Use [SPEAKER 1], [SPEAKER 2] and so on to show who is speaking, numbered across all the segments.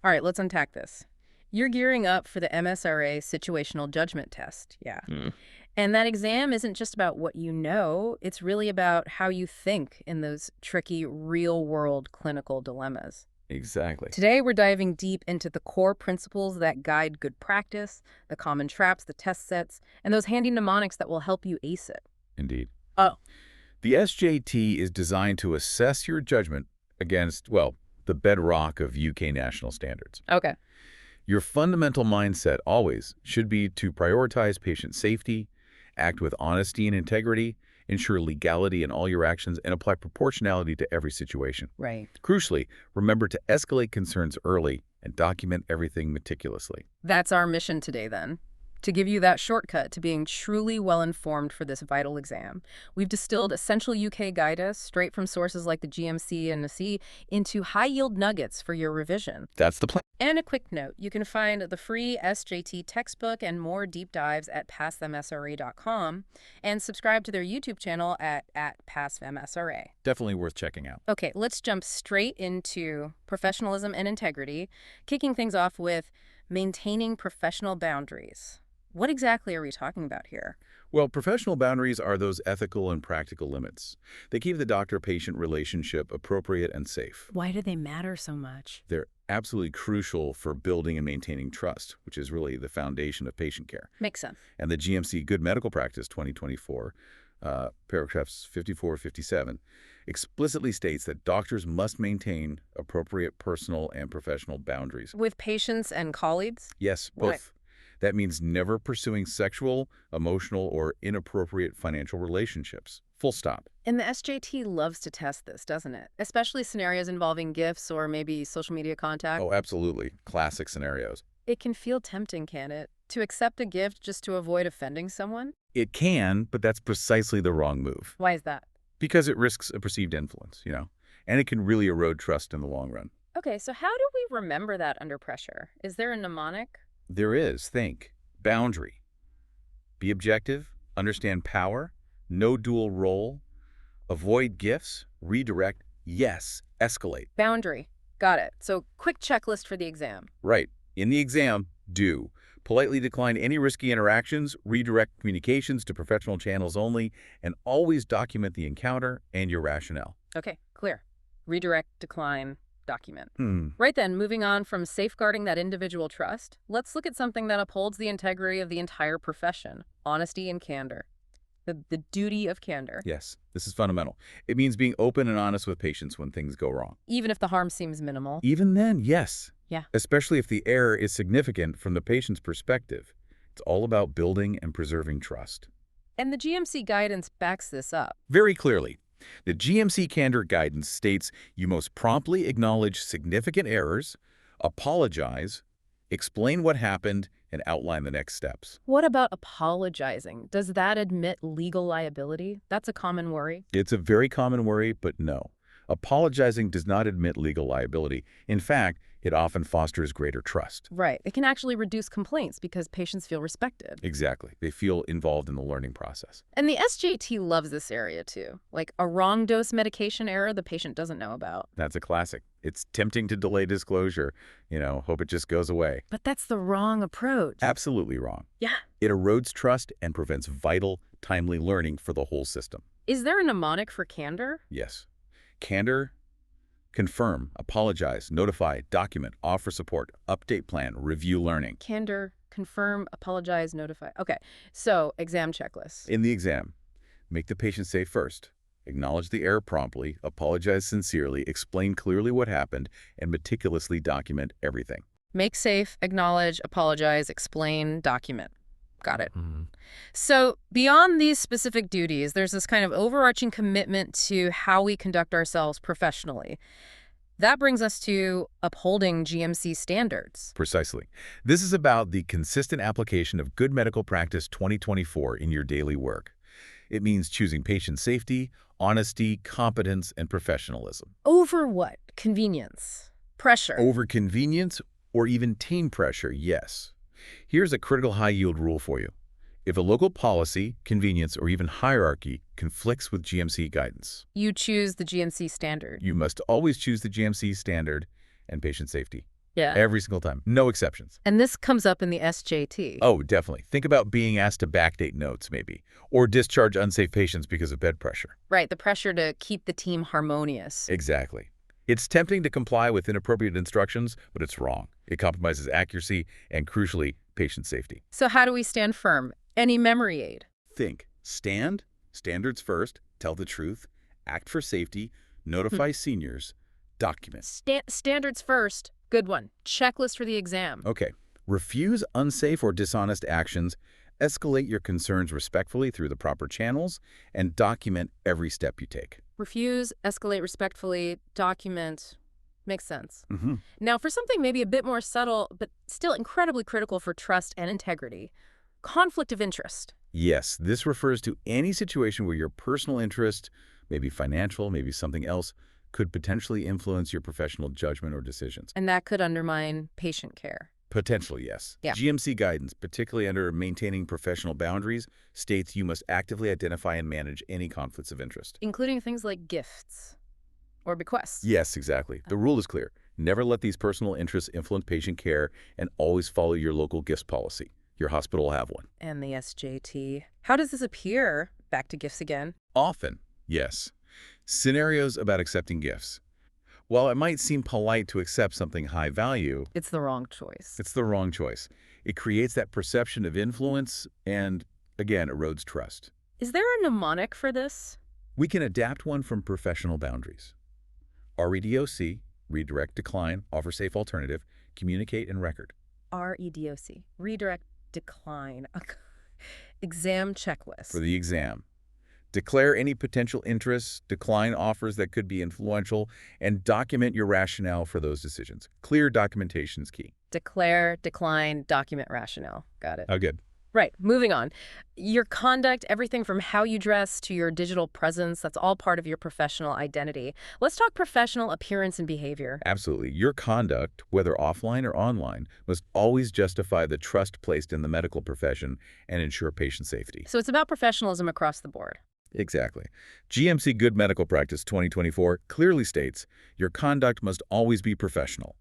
[SPEAKER 1] All right, let's unpack this. You're gearing up for the MSRA situational judgment test. Yeah.
[SPEAKER 2] Hmm.
[SPEAKER 1] And that exam isn't just about what you know, it's really about how you think in those tricky, real-world clinical dilemmas.
[SPEAKER 2] Exactly.
[SPEAKER 1] Today, we're diving deep into the core principles that guide good practice, the common traps, the test sets, and those handy mnemonics that will help you ace it.
[SPEAKER 2] Indeed.
[SPEAKER 1] Oh,
[SPEAKER 2] The SJT is designed to assess your judgment against, well, the bedrock of UK national standards.
[SPEAKER 1] okay.
[SPEAKER 2] Your fundamental mindset always should be to prioritize patient safety, act with honesty and integrity, ensure legality in all your actions, and apply proportionality to every situation.
[SPEAKER 1] Right.
[SPEAKER 2] Crucially, remember to escalate concerns early and document everything meticulously.
[SPEAKER 1] That's our mission today, then. To give you that shortcut to being truly well-informed for this vital exam, we've distilled essential UK guidance straight from sources like the GMC and the C into high-yield nuggets for your revision.
[SPEAKER 2] That's the plan.
[SPEAKER 1] And a quick note, you can find the free SJT textbook and more deep dives at passthemsra.com and subscribe to their YouTube channel at passthemsra.
[SPEAKER 2] Definitely worth checking out.
[SPEAKER 1] Okay, let's jump straight into professionalism and integrity, kicking things off with maintaining professional boundaries. What exactly are we talking about here?
[SPEAKER 2] Well, professional boundaries are those ethical and practical limits. They keep the doctor-patient relationship appropriate and safe.
[SPEAKER 1] Why do they matter so much?
[SPEAKER 2] They're absolutely crucial for building and maintaining trust, which is really the foundation of patient care.
[SPEAKER 1] Makes sense.
[SPEAKER 2] And the GMC Good Medical Practice 2024, paragraphs 54-57, explicitly states that doctors must maintain appropriate personal and professional boundaries.
[SPEAKER 1] With patients and colleagues?
[SPEAKER 2] Yes, both.
[SPEAKER 1] Right.
[SPEAKER 2] That means never pursuing sexual, emotional, or inappropriate financial relationships. Full stop.
[SPEAKER 1] And the SJT loves to test this, doesn't it? Especially scenarios involving gifts or maybe social media contact.
[SPEAKER 2] Oh, absolutely. Classic scenarios.
[SPEAKER 1] It can feel tempting, can it? To accept a gift just to avoid offending someone?
[SPEAKER 2] It can, but that's precisely the wrong move.
[SPEAKER 1] Why is that?
[SPEAKER 2] Because it risks a perceived influence, and it can really erode trust in the long run.
[SPEAKER 1] Okay, so how do we remember that under pressure? Is there a mnemonic?
[SPEAKER 2] There is, think, boundary. Be objective, understand power, no dual role, avoid gifts, redirect, yes, escalate.
[SPEAKER 1] Boundary. Got it. So quick checklist for the exam.
[SPEAKER 2] Right. In the exam, do. Politely decline any risky interactions, redirect communications to professional channels only, and always document the encounter and your rationale.
[SPEAKER 1] Okay, clear. Redirect, decline, document.
[SPEAKER 2] Hmm.
[SPEAKER 1] Right then, moving on from safeguarding that individual trust, let's look at something that upholds the integrity of the entire profession, honesty and candor. The duty of candor.
[SPEAKER 2] Yes, this is fundamental. It means being open and honest with patients when things go wrong.
[SPEAKER 1] Even if the harm seems minimal.
[SPEAKER 2] Even then, yes.
[SPEAKER 1] Yeah.
[SPEAKER 2] Especially if the error is significant from the patient's perspective. It's all about building and preserving trust.
[SPEAKER 1] And the GMC guidance backs this up.
[SPEAKER 2] Very clearly, the GMC Candor guidance states you must promptly acknowledge significant errors, apologize, explain what happened, and outline the next steps.
[SPEAKER 1] What about apologizing? Does that admit legal liability? That's a common worry.
[SPEAKER 2] It's a very common worry, but no. Apologizing does not admit legal liability. In fact, it often fosters greater trust.
[SPEAKER 1] Right. It can actually reduce complaints because patients feel respected.
[SPEAKER 2] Exactly. They feel involved in the learning process.
[SPEAKER 1] And the SJT loves this area too. Like a wrong dose medication error the patient doesn't know about.
[SPEAKER 2] That's a classic. It's tempting to delay disclosure, hope it just goes away.
[SPEAKER 1] But that's the wrong approach.
[SPEAKER 2] Absolutely wrong.
[SPEAKER 1] Yeah.
[SPEAKER 2] It erodes trust and prevents vital, timely learning for the whole system.
[SPEAKER 1] Is there a mnemonic for candor?
[SPEAKER 2] Yes. Candor, confirm, apologize, notify, document, offer support, update plan, review learning.
[SPEAKER 1] Candor, confirm, apologize, notify. Okay, so exam checklist.
[SPEAKER 2] In the exam, make the patient safe first. Acknowledge the error promptly, apologize sincerely, explain clearly what happened, and meticulously document everything.
[SPEAKER 1] Make safe, acknowledge, apologize, explain, document. Got it.
[SPEAKER 2] Mm-hmm.
[SPEAKER 1] So beyond these specific duties, there's this kind of overarching commitment to how we conduct ourselves professionally. That brings us to upholding GMC standards.
[SPEAKER 2] Precisely. This is about the consistent application of Good Medical Practice 2024 in your daily work. It means choosing patient safety, honesty, competence, and professionalism.
[SPEAKER 1] Over what? Convenience? Pressure?
[SPEAKER 2] Over convenience or even team pressure, yes. Here's a critical high-yield rule for you. If a local policy, convenience, or even hierarchy conflicts with GMC guidance,
[SPEAKER 1] you choose the GMC standard.
[SPEAKER 2] you must always choose the GMC standard and patient safety.
[SPEAKER 1] Yeah.
[SPEAKER 2] Every single time. No exceptions.
[SPEAKER 1] And this comes up in the SJT.
[SPEAKER 2] Oh, definitely. Think about being asked to backdate notes, maybe, or discharge unsafe patients because of bed pressure.
[SPEAKER 1] Right, the pressure to keep the team harmonious.
[SPEAKER 2] Exactly. It's tempting to comply with inappropriate instructions, but it's wrong. It compromises accuracy and, crucially, patient safety.
[SPEAKER 1] So how do we stand firm? Any memory aid?
[SPEAKER 2] Think. Stand. Standards first. Tell the truth. Act for safety. Notify seniors. Document.
[SPEAKER 1] Standards first. Good one. Checklist for the exam.
[SPEAKER 2] Okay. Refuse unsafe or dishonest actions. Escalate your concerns respectfully through the proper channels, and document every step you take.
[SPEAKER 1] Refuse, escalate respectfully, document. Makes sense.
[SPEAKER 2] Mm-hmm.
[SPEAKER 1] Now, for something maybe a bit more subtle, but still incredibly critical for trust and integrity, conflict of interest.
[SPEAKER 2] Yes, this refers to any situation where your personal interest, maybe financial, maybe something else, could potentially influence your professional judgment or decisions.
[SPEAKER 1] And that could undermine patient care.
[SPEAKER 2] Potentially, yes.
[SPEAKER 1] Yeah.
[SPEAKER 2] GMC guidance, particularly under maintaining professional boundaries, states you must actively identify and manage any conflicts of interest.
[SPEAKER 1] Including things like gifts or bequests.
[SPEAKER 2] Yes, exactly. The rule is clear. Never let these personal interests influence patient care, and always follow your local gifts policy. Your hospital will have one.
[SPEAKER 1] And the SJT. How does this appear? Back to gifts again.
[SPEAKER 2] Often, yes. Scenarios about accepting gifts. While it might seem polite to accept something high value,
[SPEAKER 1] It's the wrong choice.
[SPEAKER 2] it's the wrong choice. It creates that perception of influence and, again, erodes trust.
[SPEAKER 1] Is there a mnemonic for this?
[SPEAKER 2] We can adapt one from professional boundaries. REDOC, redirect, decline, offer safe alternative, communicate, and record.
[SPEAKER 1] REDOC. Redirect, decline. Exam checklist.
[SPEAKER 2] For the exam. Declare any potential interests, decline offers that could be influential, and document your rationale for those decisions. Clear documentation is key.
[SPEAKER 1] Declare, decline, document rationale. Got it.
[SPEAKER 2] Oh, good.
[SPEAKER 1] Right. Moving on. Your conduct, everything from how you dress to your digital presence, that's all part of your professional identity. Let's talk professional appearance and behavior.
[SPEAKER 2] Absolutely. Your conduct, whether offline or online, must always justify the trust placed in the medical profession and ensure patient safety.
[SPEAKER 1] So it's about professionalism across the board.
[SPEAKER 2] Exactly. GMC Good Medical Practice 2024 clearly states your conduct must always be professional.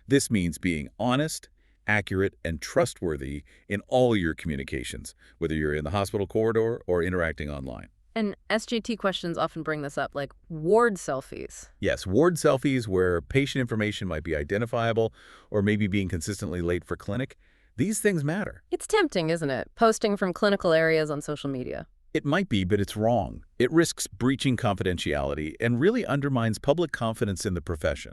[SPEAKER 2] This means being honest, accurate, and trustworthy in all your communications, whether you're in the hospital corridor or interacting online.
[SPEAKER 1] And SJT questions often bring this up, like ward selfies.
[SPEAKER 2] Yes, ward selfies where patient information might be identifiable or maybe being consistently late for clinic. These things matter.
[SPEAKER 1] It's tempting, isn't it? Posting from clinical areas on social media.
[SPEAKER 2] It might be, but it's wrong. It risks breaching confidentiality and really undermines public confidence in the profession.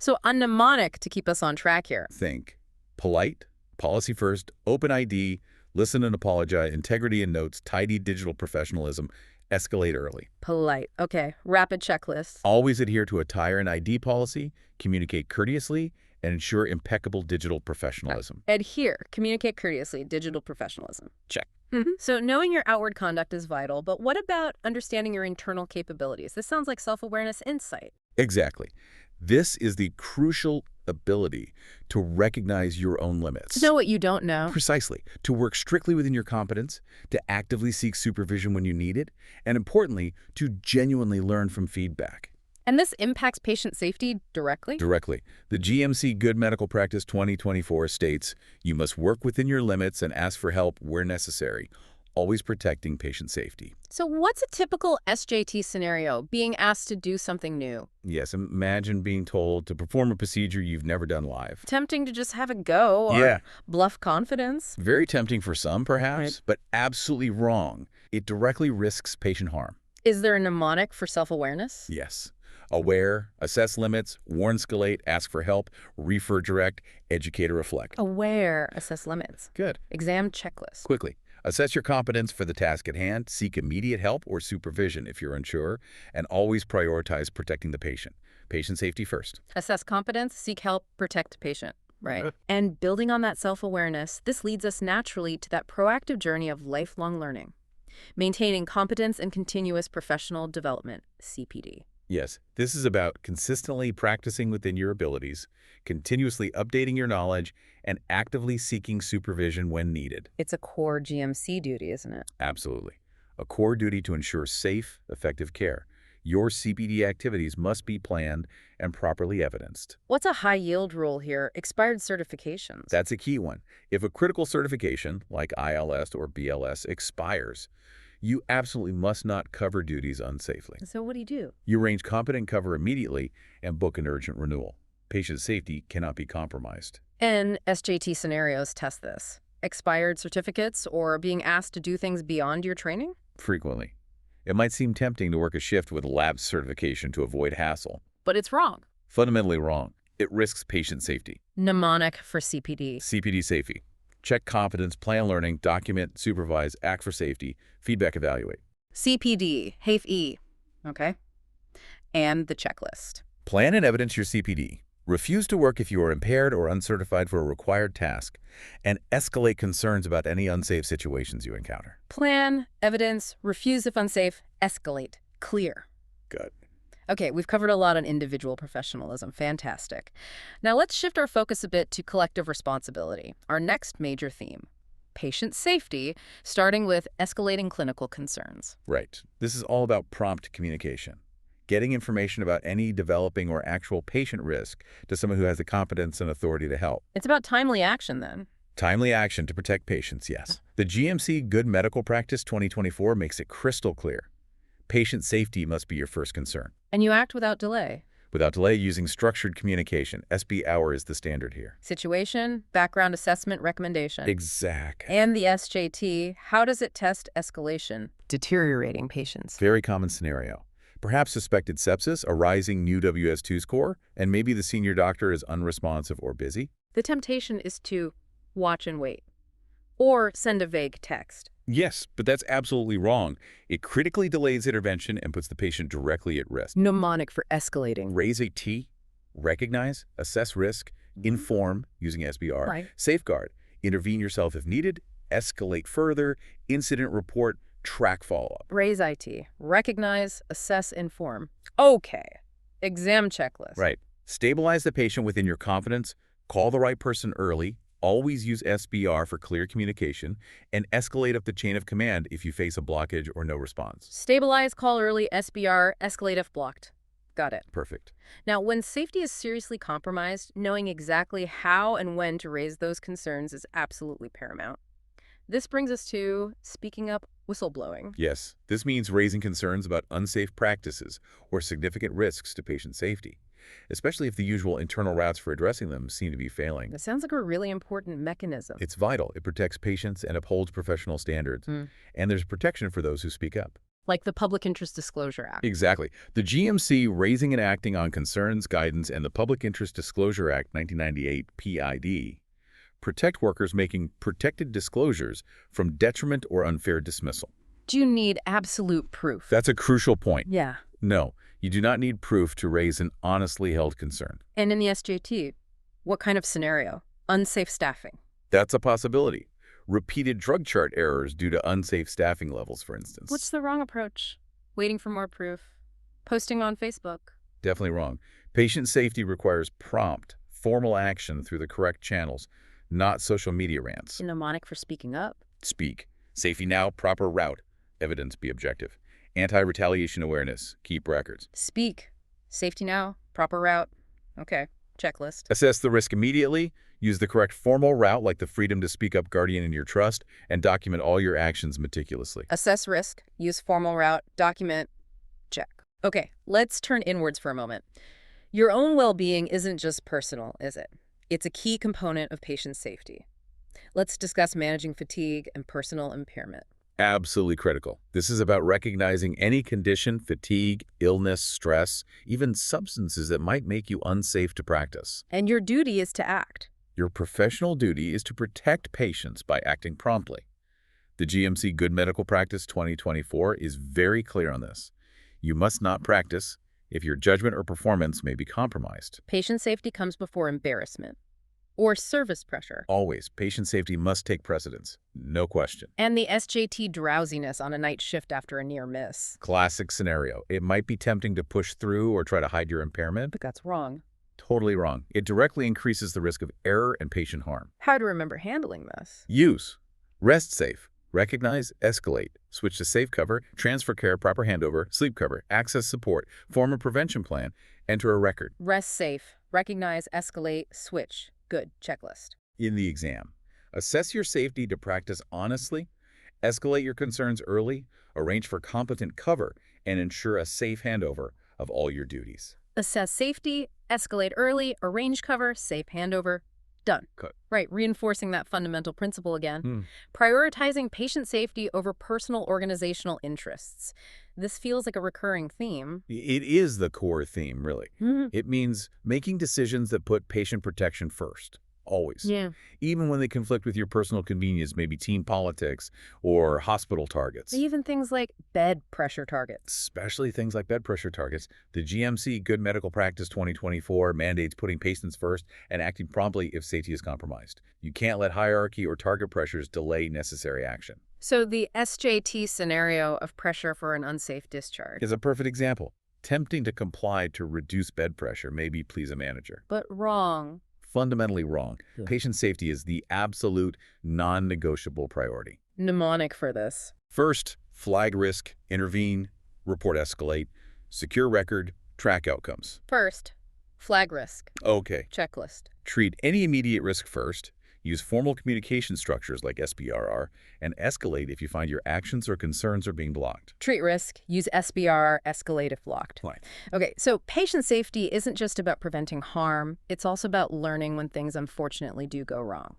[SPEAKER 1] So a mnemonic to keep us on track here.
[SPEAKER 2] Think. Polite, policy first, open ID, listen and apologize, integrity in notes, tidy digital professionalism, escalate early.
[SPEAKER 1] Polite. Okay. Rapid checklist.
[SPEAKER 2] Always adhere to attire and ID policy, communicate courteously, and ensure impeccable digital professionalism.
[SPEAKER 1] Adhere. Communicate courteously. Digital professionalism.
[SPEAKER 2] Check.
[SPEAKER 1] So knowing your outward conduct is vital, but what about understanding your internal capabilities? This sounds like self-awareness insight.
[SPEAKER 2] Exactly. This is the crucial ability to recognize your own limits.
[SPEAKER 1] To know what you don't know.
[SPEAKER 2] Precisely. To work strictly within your competence, to actively seek supervision when you need it, and importantly, to genuinely learn from feedback.
[SPEAKER 1] And this impacts patient safety directly?
[SPEAKER 2] Directly. The GMC Good Medical Practice 2024 states, you must work within your limits and ask for help where necessary, always protecting patient safety.
[SPEAKER 1] So what's a typical SJT scenario, being asked to do something new?
[SPEAKER 2] Yes, imagine being told to perform a procedure you've never done live.
[SPEAKER 1] Tempting to just have a go or bluff confidence?
[SPEAKER 2] Very tempting for some, perhaps,
[SPEAKER 1] Right.
[SPEAKER 2] but absolutely wrong. It directly risks patient harm.
[SPEAKER 1] Is there a mnemonic for self-awareness?
[SPEAKER 2] Yes. Aware, assess limits, warn, escalate, ask for help, refer, direct, educate, or reflect.
[SPEAKER 1] Aware, assess limits.
[SPEAKER 2] Good.
[SPEAKER 1] Exam checklist.
[SPEAKER 2] Quickly. Assess your competence for the task at hand, seek immediate help or supervision if you're unsure, and always prioritize protecting the patient. Patient safety first.
[SPEAKER 1] Assess competence, seek help, protect patient. Right. And building on that self-awareness, this leads us naturally to that proactive journey of lifelong learning. Maintaining competence and continuous professional development, CPD.
[SPEAKER 2] Yes, this is about consistently practicing within your abilities, continuously updating your knowledge, and actively seeking supervision when needed.
[SPEAKER 1] It's a core GMC duty, isn't it?
[SPEAKER 2] Absolutely. A core duty to ensure safe, effective care. Your CPD activities must be planned and properly evidenced.
[SPEAKER 1] What's a high-yield rule here? Expired certifications.
[SPEAKER 2] That's a key one. If a critical certification, like ILS or BLS, expires, you absolutely must not cover duties unsafely.
[SPEAKER 1] So what do you do?
[SPEAKER 2] You arrange competent cover immediately and book an urgent renewal. Patient safety cannot be compromised.
[SPEAKER 1] And SJT scenarios test this. Expired certificates or being asked to do things beyond your training?
[SPEAKER 2] Frequently. It might seem tempting to work a shift with a lapsed certification to avoid hassle.
[SPEAKER 1] But it's wrong.
[SPEAKER 2] Fundamentally wrong. It risks patient safety.
[SPEAKER 1] Mnemonic for CPD.
[SPEAKER 2] CPD safety. Check competence, plan learning, document, supervise, act for safety, feedback, evaluate.
[SPEAKER 1] CPD, HAFE. Okay. And the checklist.
[SPEAKER 2] Plan and evidence your CPD. Refuse to work if you are impaired or uncertified for a required task, and escalate concerns about any unsafe situations you encounter.
[SPEAKER 1] Plan, evidence, refuse if unsafe, escalate. Clear.
[SPEAKER 2] Good.
[SPEAKER 1] Okay, we've covered a lot on individual professionalism. Fantastic. Now let's shift our focus a bit to collective responsibility, our next major theme. Patient safety, starting with escalating clinical concerns.
[SPEAKER 2] Right. This is all about prompt communication. Getting information about any developing or actual patient risk to someone who has the competence and authority to help.
[SPEAKER 1] It's about timely action, then.
[SPEAKER 2] Timely action to protect patients, yes. The GMC Good Medical Practice 2024 makes it crystal clear. Patient safety must be your first concern.
[SPEAKER 1] And you act without delay.
[SPEAKER 2] Without delay, using structured communication. SBAR is the standard here.
[SPEAKER 1] Situation, background assessment, recommendation.
[SPEAKER 2] Exactly.
[SPEAKER 1] And the SJT, how does it test escalation? Deteriorating patients.
[SPEAKER 2] Very common scenario. Perhaps suspected sepsis, a rising new WS2 score, and maybe the senior doctor is unresponsive or busy.
[SPEAKER 1] The temptation is to watch and wait, or send a vague text.
[SPEAKER 2] Yes, but that's absolutely wrong. It critically delays intervention and puts the patient directly at risk.
[SPEAKER 1] Mnemonic for escalating.
[SPEAKER 2] Raise a T, recognize, assess risk, inform, using SBR,
[SPEAKER 1] Right.
[SPEAKER 2] safeguard, intervene yourself if needed, escalate further, incident report, track follow-up.
[SPEAKER 1] Raise IT. Recognize, assess, inform. Okay. Exam checklist.
[SPEAKER 2] Right. Stabilize the patient within your confidence, call the right person early, always use SBR for clear communication, and escalate up the chain of command if you face a blockage or no response.
[SPEAKER 1] Stabilize, call early, SBR, escalate if blocked. Got it.
[SPEAKER 2] Perfect.
[SPEAKER 1] Now, when safety is seriously compromised, knowing exactly how and when to raise those concerns is absolutely paramount. This brings us to speaking up, whistleblowing.
[SPEAKER 2] Yes, this means raising concerns about unsafe practices or significant risks to patient safety, especially if the usual internal routes for addressing them seem to be failing.
[SPEAKER 1] It sounds like a really important mechanism.
[SPEAKER 2] It's vital. It protects patients and upholds professional standards. And there's protection for those who speak up.
[SPEAKER 1] Like the Public Interest Disclosure Act.
[SPEAKER 2] Exactly. The GMC Raising and Acting on Concerns Guidance and the Public Interest Disclosure Act 1998 PID protect workers making protected disclosures from detriment or unfair dismissal.
[SPEAKER 1] Do you need absolute proof?
[SPEAKER 2] That's a crucial point.
[SPEAKER 1] Yeah.
[SPEAKER 2] No, you do not need proof to raise an honestly held concern.
[SPEAKER 1] And in the SJT, what kind of scenario? Unsafe staffing.
[SPEAKER 2] That's a possibility. Repeated drug chart errors due to unsafe staffing levels, for instance.
[SPEAKER 1] What's the wrong approach? Waiting for more proof? Posting on Facebook?
[SPEAKER 2] Definitely wrong. Patient safety requires prompt, formal action through the correct channels, not social media rants.
[SPEAKER 1] A mnemonic for speaking up.
[SPEAKER 2] Speak. Safety now, proper route. Evidence be objective. Anti-retaliation awareness. Keep records.
[SPEAKER 1] Speak. Safety now, proper route. Okay, checklist.
[SPEAKER 2] Assess the risk immediately. Use the correct formal route like the freedom to speak up guardian in your trust, and document all your actions meticulously.
[SPEAKER 1] Assess risk. Use formal route. Document. Check. Okay, let's turn inwards for a moment. Your own well-being isn't just personal, is it? It's a key component of patient safety. Let's discuss managing fatigue and personal impairment.
[SPEAKER 2] Absolutely critical. This is about recognizing any condition, fatigue, illness, stress, even substances that might make you unsafe to practice.
[SPEAKER 1] And your duty is to act.
[SPEAKER 2] Your professional duty is to protect patients by acting promptly. The GMC Good Medical Practice 2024 is very clear on this. You must not practice if your judgment or performance may be compromised.
[SPEAKER 1] Patient safety comes before embarrassment or service pressure.
[SPEAKER 2] Always, patient safety must take precedence, no question.
[SPEAKER 1] And the SJT drowsiness on a night shift after a near miss.
[SPEAKER 2] Classic scenario. It might be tempting to push through or try to hide your impairment.
[SPEAKER 1] But that's wrong.
[SPEAKER 2] Totally wrong. It directly increases the risk of error and patient harm.
[SPEAKER 1] How to remember handling this?
[SPEAKER 2] Use. Rest safe. Recognize, escalate, switch to safe cover, transfer care, proper handover, sleep cover, access support, form a prevention plan, enter a record.
[SPEAKER 1] Rest safe. Recognize, escalate, switch. Good. Checklist.
[SPEAKER 2] In the exam, assess your safety to practice honestly, escalate your concerns early, arrange for competent cover, and ensure a safe handover of all your duties.
[SPEAKER 1] Assess safety, escalate early, arrange cover, safe handover. Done.
[SPEAKER 2] Cut.
[SPEAKER 1] Right, reinforcing that fundamental principle again.
[SPEAKER 2] Hmm.
[SPEAKER 1] Prioritizing patient safety over personal organizational interests. This feels like a recurring theme.
[SPEAKER 2] It is the core theme, really.
[SPEAKER 1] Mhm.
[SPEAKER 2] It means making decisions that put patient protection first. Always.
[SPEAKER 1] Yeah.
[SPEAKER 2] Even when they conflict with your personal convenience, maybe team politics or hospital targets.
[SPEAKER 1] Even things like bed pressure targets.
[SPEAKER 2] Especially things like bed pressure targets. The GMC Good Medical Practice 2024 mandates putting patients first and acting promptly if safety is compromised. You can't let hierarchy or target pressures delay necessary action.
[SPEAKER 1] So the SJT scenario of pressure for an unsafe discharge.
[SPEAKER 2] Is a perfect example. Tempting to comply to reduce bed pressure, maybe please a manager.
[SPEAKER 1] But wrong.
[SPEAKER 2] Fundamentally wrong.
[SPEAKER 1] Yeah.
[SPEAKER 2] Patient safety is the absolute non-negotiable priority.
[SPEAKER 1] Mnemonic for this.
[SPEAKER 2] First, flag risk, intervene, report escalate, secure record, track outcomes.
[SPEAKER 1] First, flag risk.
[SPEAKER 2] Okay.
[SPEAKER 1] Checklist.
[SPEAKER 2] Treat any immediate risk first, use formal communication structures like SBAR, and escalate if you find your actions or concerns are being blocked.
[SPEAKER 1] Treat risk, use SBR, escalate if blocked.
[SPEAKER 2] Fine.
[SPEAKER 1] Okay, so patient safety isn't just about preventing harm, it's also about learning when things unfortunately do go wrong,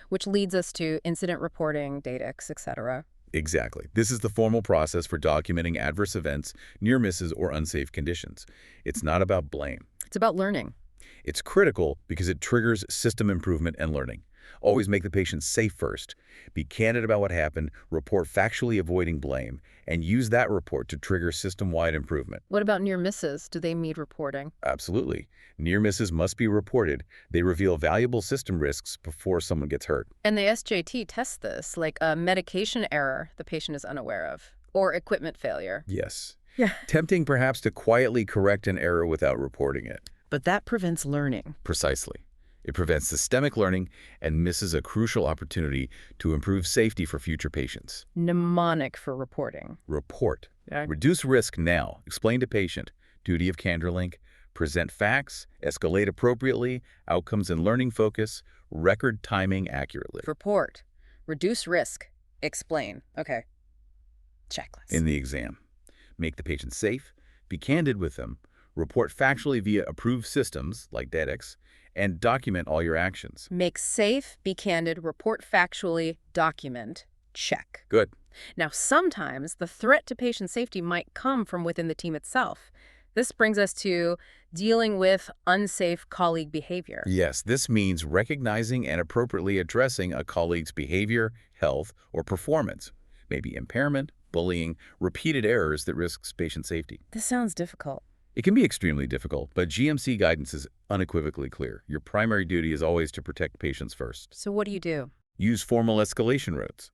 [SPEAKER 1] which leads us to incident reporting, Datix, etc.
[SPEAKER 2] Exactly. This is the formal process for documenting adverse events, near misses, or unsafe conditions. It's not about blame.
[SPEAKER 1] It's about learning.
[SPEAKER 2] It's critical because it triggers system improvement and learning. Always make the patient safe first. Be candid about what happened, report factually avoiding blame, and use that report to trigger system-wide improvement.
[SPEAKER 1] What about near misses? Do they need reporting?
[SPEAKER 2] Absolutely. Near misses must be reported. They reveal valuable system risks before someone gets hurt.
[SPEAKER 1] And the SJT tests this, like a medication error the patient is unaware of, or equipment failure.
[SPEAKER 2] Yes.
[SPEAKER 1] Yeah.
[SPEAKER 2] Tempting perhaps to quietly correct an error without reporting it.
[SPEAKER 1] But that prevents learning.
[SPEAKER 2] Precisely. It prevents systemic learning and misses a crucial opportunity to improve safety for future patients.
[SPEAKER 1] Mnemonic for reporting.
[SPEAKER 2] Report.
[SPEAKER 1] Yeah.
[SPEAKER 2] Reduce risk now. Explain to patient. Duty of candor link. Present facts. Escalate appropriately. Outcomes and learning focus. Record timing accurately.
[SPEAKER 1] Report. Reduce risk. Explain. Okay. Checklist.
[SPEAKER 2] In the exam. Make the patient safe. Be candid with them. Report factually via approved systems like Datix, and document all your actions.
[SPEAKER 1] Make safe, be candid, report factually, document. Check.
[SPEAKER 2] Good.
[SPEAKER 1] Now, sometimes the threat to patient safety might come from within the team itself. This brings us to dealing with unsafe colleague behavior.
[SPEAKER 2] Yes, this means recognizing and appropriately addressing a colleague's behavior, health, or performance. Maybe impairment, bullying, repeated errors that risks patient safety.
[SPEAKER 1] This sounds difficult.
[SPEAKER 2] It can be extremely difficult, but GMC guidance is unequivocally clear. Your primary duty is always to protect patients first.
[SPEAKER 1] So what do you do?
[SPEAKER 2] Use formal escalation routes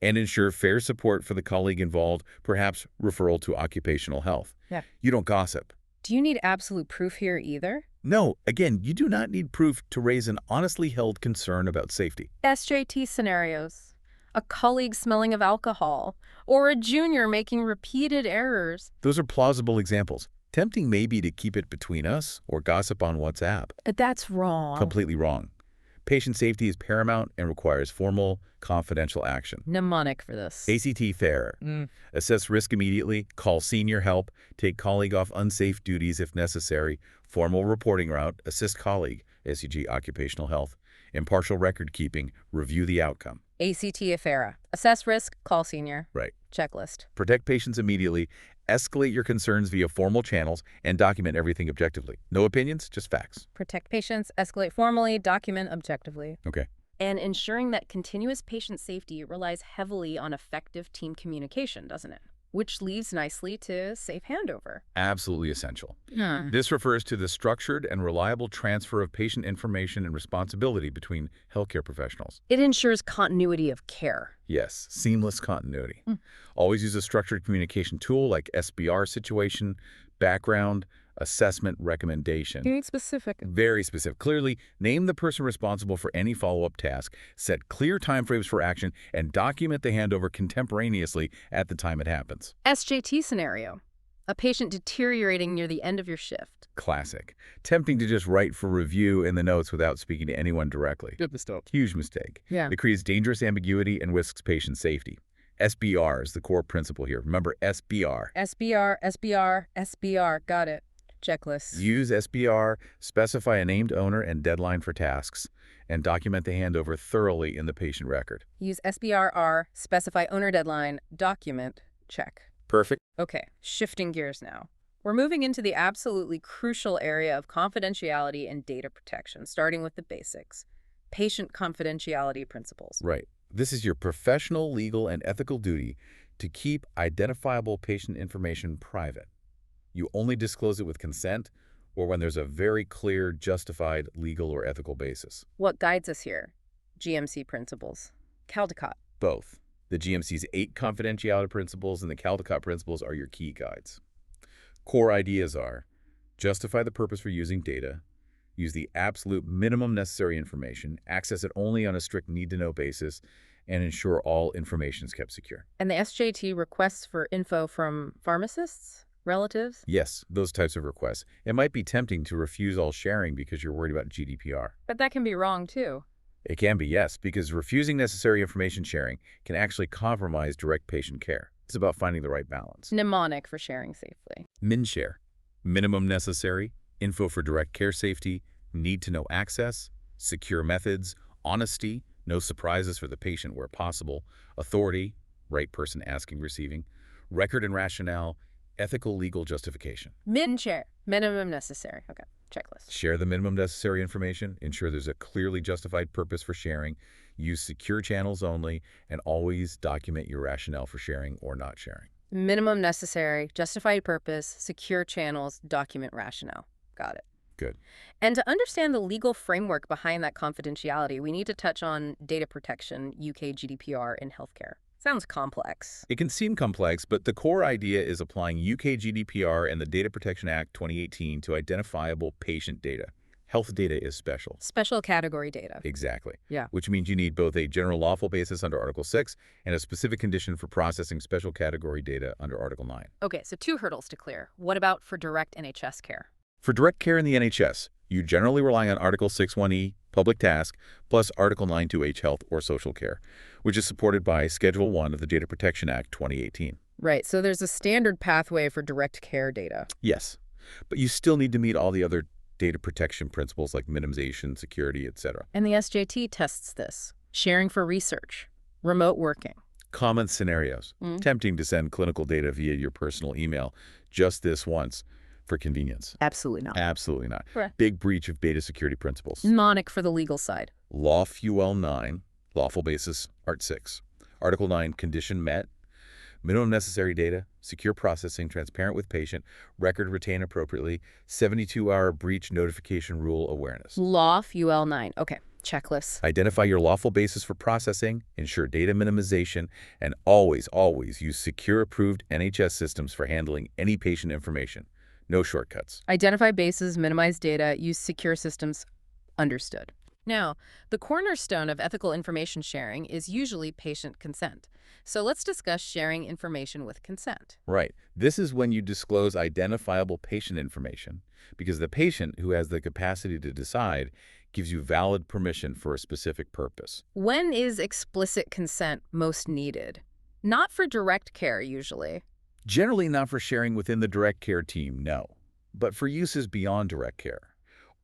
[SPEAKER 2] and ensure fair support for the colleague involved, perhaps referral to occupational health.
[SPEAKER 1] Yeah.
[SPEAKER 2] You don't gossip.
[SPEAKER 1] Do you need absolute proof here either?
[SPEAKER 2] No, again, you do not need proof to raise an honestly held concern about safety.
[SPEAKER 1] SJT scenarios. A colleague smelling of alcohol, or a junior making repeated errors.
[SPEAKER 2] Those are plausible examples. Tempting may be to keep it between us or gossip on WhatsApp.
[SPEAKER 1] That's wrong.
[SPEAKER 2] Completely wrong. Patient safety is paramount and requires formal, confidential action.
[SPEAKER 1] Mnemonic for this.
[SPEAKER 2] ACT fair. Assess risk immediately, call senior help, take colleague off unsafe duties if necessary, formal reporting route, assist colleague, SEG occupational health, impartial record keeping, review the outcome.
[SPEAKER 1] ACT AFERA. Assess risk, call senior.
[SPEAKER 2] Right.
[SPEAKER 1] Checklist.
[SPEAKER 2] Protect patients immediately, escalate your concerns via formal channels, and document everything objectively. No opinions, just facts.
[SPEAKER 1] Protect patients, escalate formally, document objectively.
[SPEAKER 2] Okay.
[SPEAKER 1] And ensuring that continuous patient safety relies heavily on effective team communication, doesn't it? Which leads nicely to safe handover.
[SPEAKER 2] Absolutely essential.
[SPEAKER 1] Yeah.
[SPEAKER 2] This refers to the structured and reliable transfer of patient information and responsibility between healthcare professionals.
[SPEAKER 1] It ensures continuity of care.
[SPEAKER 2] Yes, seamless continuity. Always use a structured communication tool like SBR situation, background, assessment, recommendation.
[SPEAKER 1] Being specific.
[SPEAKER 2] Very specific. Clearly, name the person responsible for any follow-up task, set clear timeframes for action, and document the handover contemporaneously at the time it happens.
[SPEAKER 1] SJT scenario. A patient deteriorating near the end of your shift.
[SPEAKER 2] Classic. Tempting to just write for review in the notes without speaking to anyone directly.
[SPEAKER 1] Good mistake.
[SPEAKER 2] Huge mistake.
[SPEAKER 1] Yeah.
[SPEAKER 2] It creates dangerous ambiguity and risks patient safety. SBR is the core principle here. Remember SBR.
[SPEAKER 1] SBR, SBR, SBR. Got it. Checklist.
[SPEAKER 2] Use SBR, specify a named owner and deadline for tasks, and document the handover thoroughly in the patient record.
[SPEAKER 1] Use SBRR, specify owner deadline, document, check.
[SPEAKER 2] Perfect.
[SPEAKER 1] Okay, shifting gears now. We're moving into the absolutely crucial area of confidentiality and data protection, starting with the basics. Patient confidentiality principles.
[SPEAKER 2] Right. This is your professional, legal, and ethical duty to keep identifiable patient information private. You only disclose it with consent or when there's a very clear, justified legal or ethical basis.
[SPEAKER 1] What guides us here? GMC principles. Caldecott.
[SPEAKER 2] Both. The GMC's 8 confidentiality principles and the Caldecott principles are your key guides. Core ideas are: justify the purpose for using data, use the absolute minimum necessary information, access it only on a strict need-to-know basis, and ensure all information is kept secure.
[SPEAKER 1] And the SJT requests for info from pharmacists? Relatives?
[SPEAKER 2] Yes, those types of requests. It might be tempting to refuse all sharing because you're worried about GDPR.
[SPEAKER 1] But that can be wrong, too.
[SPEAKER 2] It can be, yes, because refusing necessary information sharing can actually compromise direct patient care. It's about finding the right balance.
[SPEAKER 1] Mnemonic for sharing safely.
[SPEAKER 2] MinShare. Minimum necessary, info for direct care safety, need-to-know access, secure methods, honesty, no surprises for the patient where possible, authority, right person asking, receiving, record and rationale, ethical legal justification.
[SPEAKER 1] MinShare. Minimum necessary. Okay. Checklist.
[SPEAKER 2] Share the minimum necessary information, ensure there's a clearly justified purpose for sharing, use secure channels only, and always document your rationale for sharing or not sharing.
[SPEAKER 1] Minimum necessary, justified purpose, secure channels, document rationale. Got it.
[SPEAKER 2] Good.
[SPEAKER 1] And to understand the legal framework behind that confidentiality, we need to touch on data protection, UK GDPR, in healthcare. Sounds complex.
[SPEAKER 2] It can seem complex, but the core idea is applying UK GDPR and the Data Protection Act 2018 to identifiable patient data. Health data is special.
[SPEAKER 1] Special category data.
[SPEAKER 2] Exactly.
[SPEAKER 1] Yeah.
[SPEAKER 2] Which means you need both a general lawful basis under Article 6 and a specific condition for processing special category data under Article 9.
[SPEAKER 1] Okay, so 2 hurdles to clear. What about for direct NHS care?
[SPEAKER 2] For direct care in the NHS, you generally rely on Article 6(1)(e), public task, plus Article 9(2)(h), health or social care, which is supported by Schedule 1 of the Data Protection Act 2018.
[SPEAKER 1] Right, so there's a standard pathway for direct care data.
[SPEAKER 2] Yes, but you still need to meet all the other data protection principles like minimization, security, etc.
[SPEAKER 1] And the SJT tests this. Sharing for research, remote working.
[SPEAKER 2] Common scenarios. Tempting to send clinical data via your personal email just this once for convenience.
[SPEAKER 1] Absolutely not.
[SPEAKER 2] Absolutely not.
[SPEAKER 1] Correct.
[SPEAKER 2] Big breach of data security principles.
[SPEAKER 1] Mnemonic for the legal side.
[SPEAKER 2] Law FUL 9, lawful basis, Art 6. Article 9, condition met. Minimum necessary data, secure processing, transparent with patient, record retained appropriately, 72-hour breach notification rule awareness.
[SPEAKER 1] Law FUL 9. Okay, checklist.
[SPEAKER 2] Identify your lawful basis for processing, ensure data minimization, and always, always use secure approved NHS systems for handling any patient information. No shortcuts.
[SPEAKER 1] Identify bases, minimize data, use secure systems. Understood. Now, the cornerstone of ethical information sharing is usually patient consent. So let's discuss sharing information with consent.
[SPEAKER 2] Right. This is when you disclose identifiable patient information because the patient, who has the capacity to decide, gives you valid permission for a specific purpose.
[SPEAKER 1] When is explicit consent most needed? Not for direct care, usually.
[SPEAKER 2] Generally not for sharing within the direct care team, no. But for uses beyond direct care.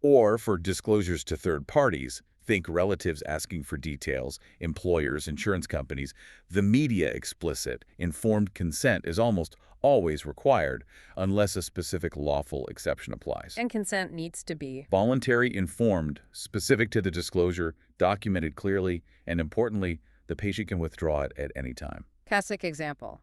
[SPEAKER 2] Or for disclosures to third parties, think relatives asking for details, employers, insurance companies, the media explicit, informed consent is almost always required unless a specific lawful exception applies.
[SPEAKER 1] And consent needs to be
[SPEAKER 2] voluntary, informed, specific to the disclosure, documented clearly, and importantly, the patient can withdraw it at any time.
[SPEAKER 1] classic example.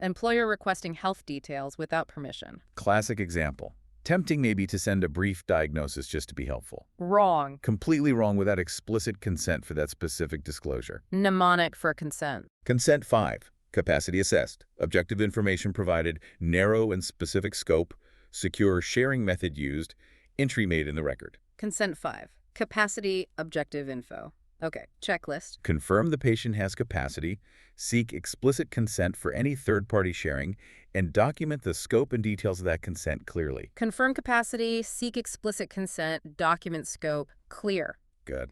[SPEAKER 1] Employer requesting health details without permission.
[SPEAKER 2] Classic example. Tempting maybe to send a brief diagnosis just to be helpful.
[SPEAKER 1] Wrong.
[SPEAKER 2] Completely wrong without explicit consent for that specific disclosure.
[SPEAKER 1] Mnemonic for consent.
[SPEAKER 2] Consent 5. Capacity assessed. Objective information provided, narrow and specific scope, secure sharing method used, entry made in the record.
[SPEAKER 1] Consent 5. Capacity, objective info. Okay, checklist.
[SPEAKER 2] Confirm the patient has capacity, seek explicit consent for any third-party sharing, and document the scope and details of that consent clearly.
[SPEAKER 1] Confirm capacity, seek explicit consent, document scope, clear.
[SPEAKER 2] Good.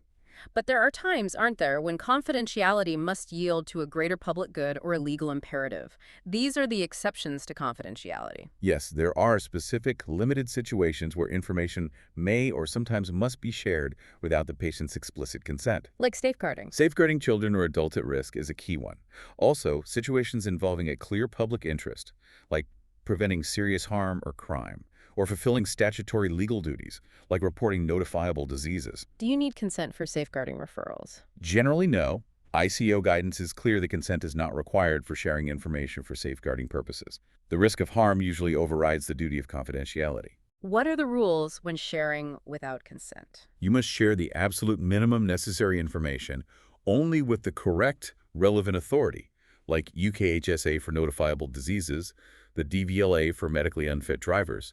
[SPEAKER 1] But there are times, aren't there, when confidentiality must yield to a greater public good or a legal imperative. These are the exceptions to confidentiality.
[SPEAKER 2] Yes, there are specific, limited situations where information may or sometimes must be shared without the patient's explicit consent.
[SPEAKER 1] Like safeguarding.
[SPEAKER 2] Safeguarding children or adults at risk is a key one. Also, situations involving a clear public interest, like preventing serious harm or crime, or fulfilling statutory legal duties, like reporting notifiable diseases.
[SPEAKER 1] Do you need consent for safeguarding referrals?
[SPEAKER 2] Generally, no. ICO guidance is clear that consent is not required for sharing information for safeguarding purposes. The risk of harm usually overrides the duty of confidentiality.
[SPEAKER 1] What are the rules when sharing without consent?
[SPEAKER 2] You must share the absolute minimum necessary information only with the correct, relevant authority, like UKHSA for notifiable diseases, the DVLA for medically unfit drivers.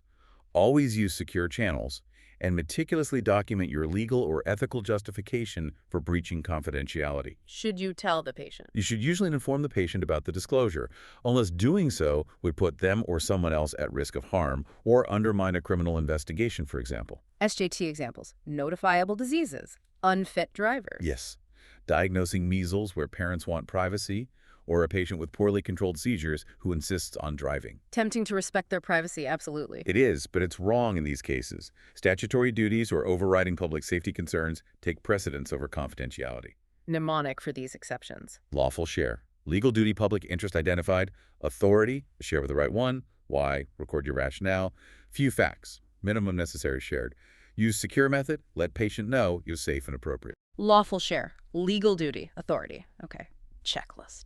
[SPEAKER 2] Always use secure channels, and meticulously document your legal or ethical justification for breaching confidentiality.
[SPEAKER 1] Should you tell the patient?
[SPEAKER 2] You should usually inform the patient about the disclosure, unless doing so would put them or someone else at risk of harm or undermine a criminal investigation, for example.
[SPEAKER 1] SJT examples: notifiable diseases, unfit drivers.
[SPEAKER 2] Yes. Diagnosing measles where parents want privacy, or a patient with poorly controlled seizures who insists on driving.
[SPEAKER 1] Tempting to respect their privacy, absolutely.
[SPEAKER 2] It is, but it's wrong in these cases. Statutory duties or overriding public safety concerns take precedence over confidentiality.
[SPEAKER 1] Mnemonic for these exceptions.
[SPEAKER 2] Lawful share. Legal duty, public interest identified. Authority, share with the right one. Why, record your rationale. Few facts. Minimum necessary shared. Use secure method. Let patient know you're safe and appropriate.
[SPEAKER 1] Lawful share. Legal duty. Authority. Okay. Checklist.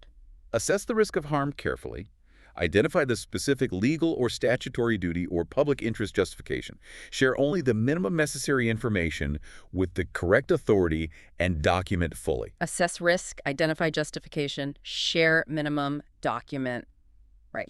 [SPEAKER 2] Assess the risk of harm carefully. Identify the specific legal or statutory duty or public interest justification. Share only the minimum necessary information with the correct authority and document fully.
[SPEAKER 1] Assess risk, identify justification, share minimum, document. Right.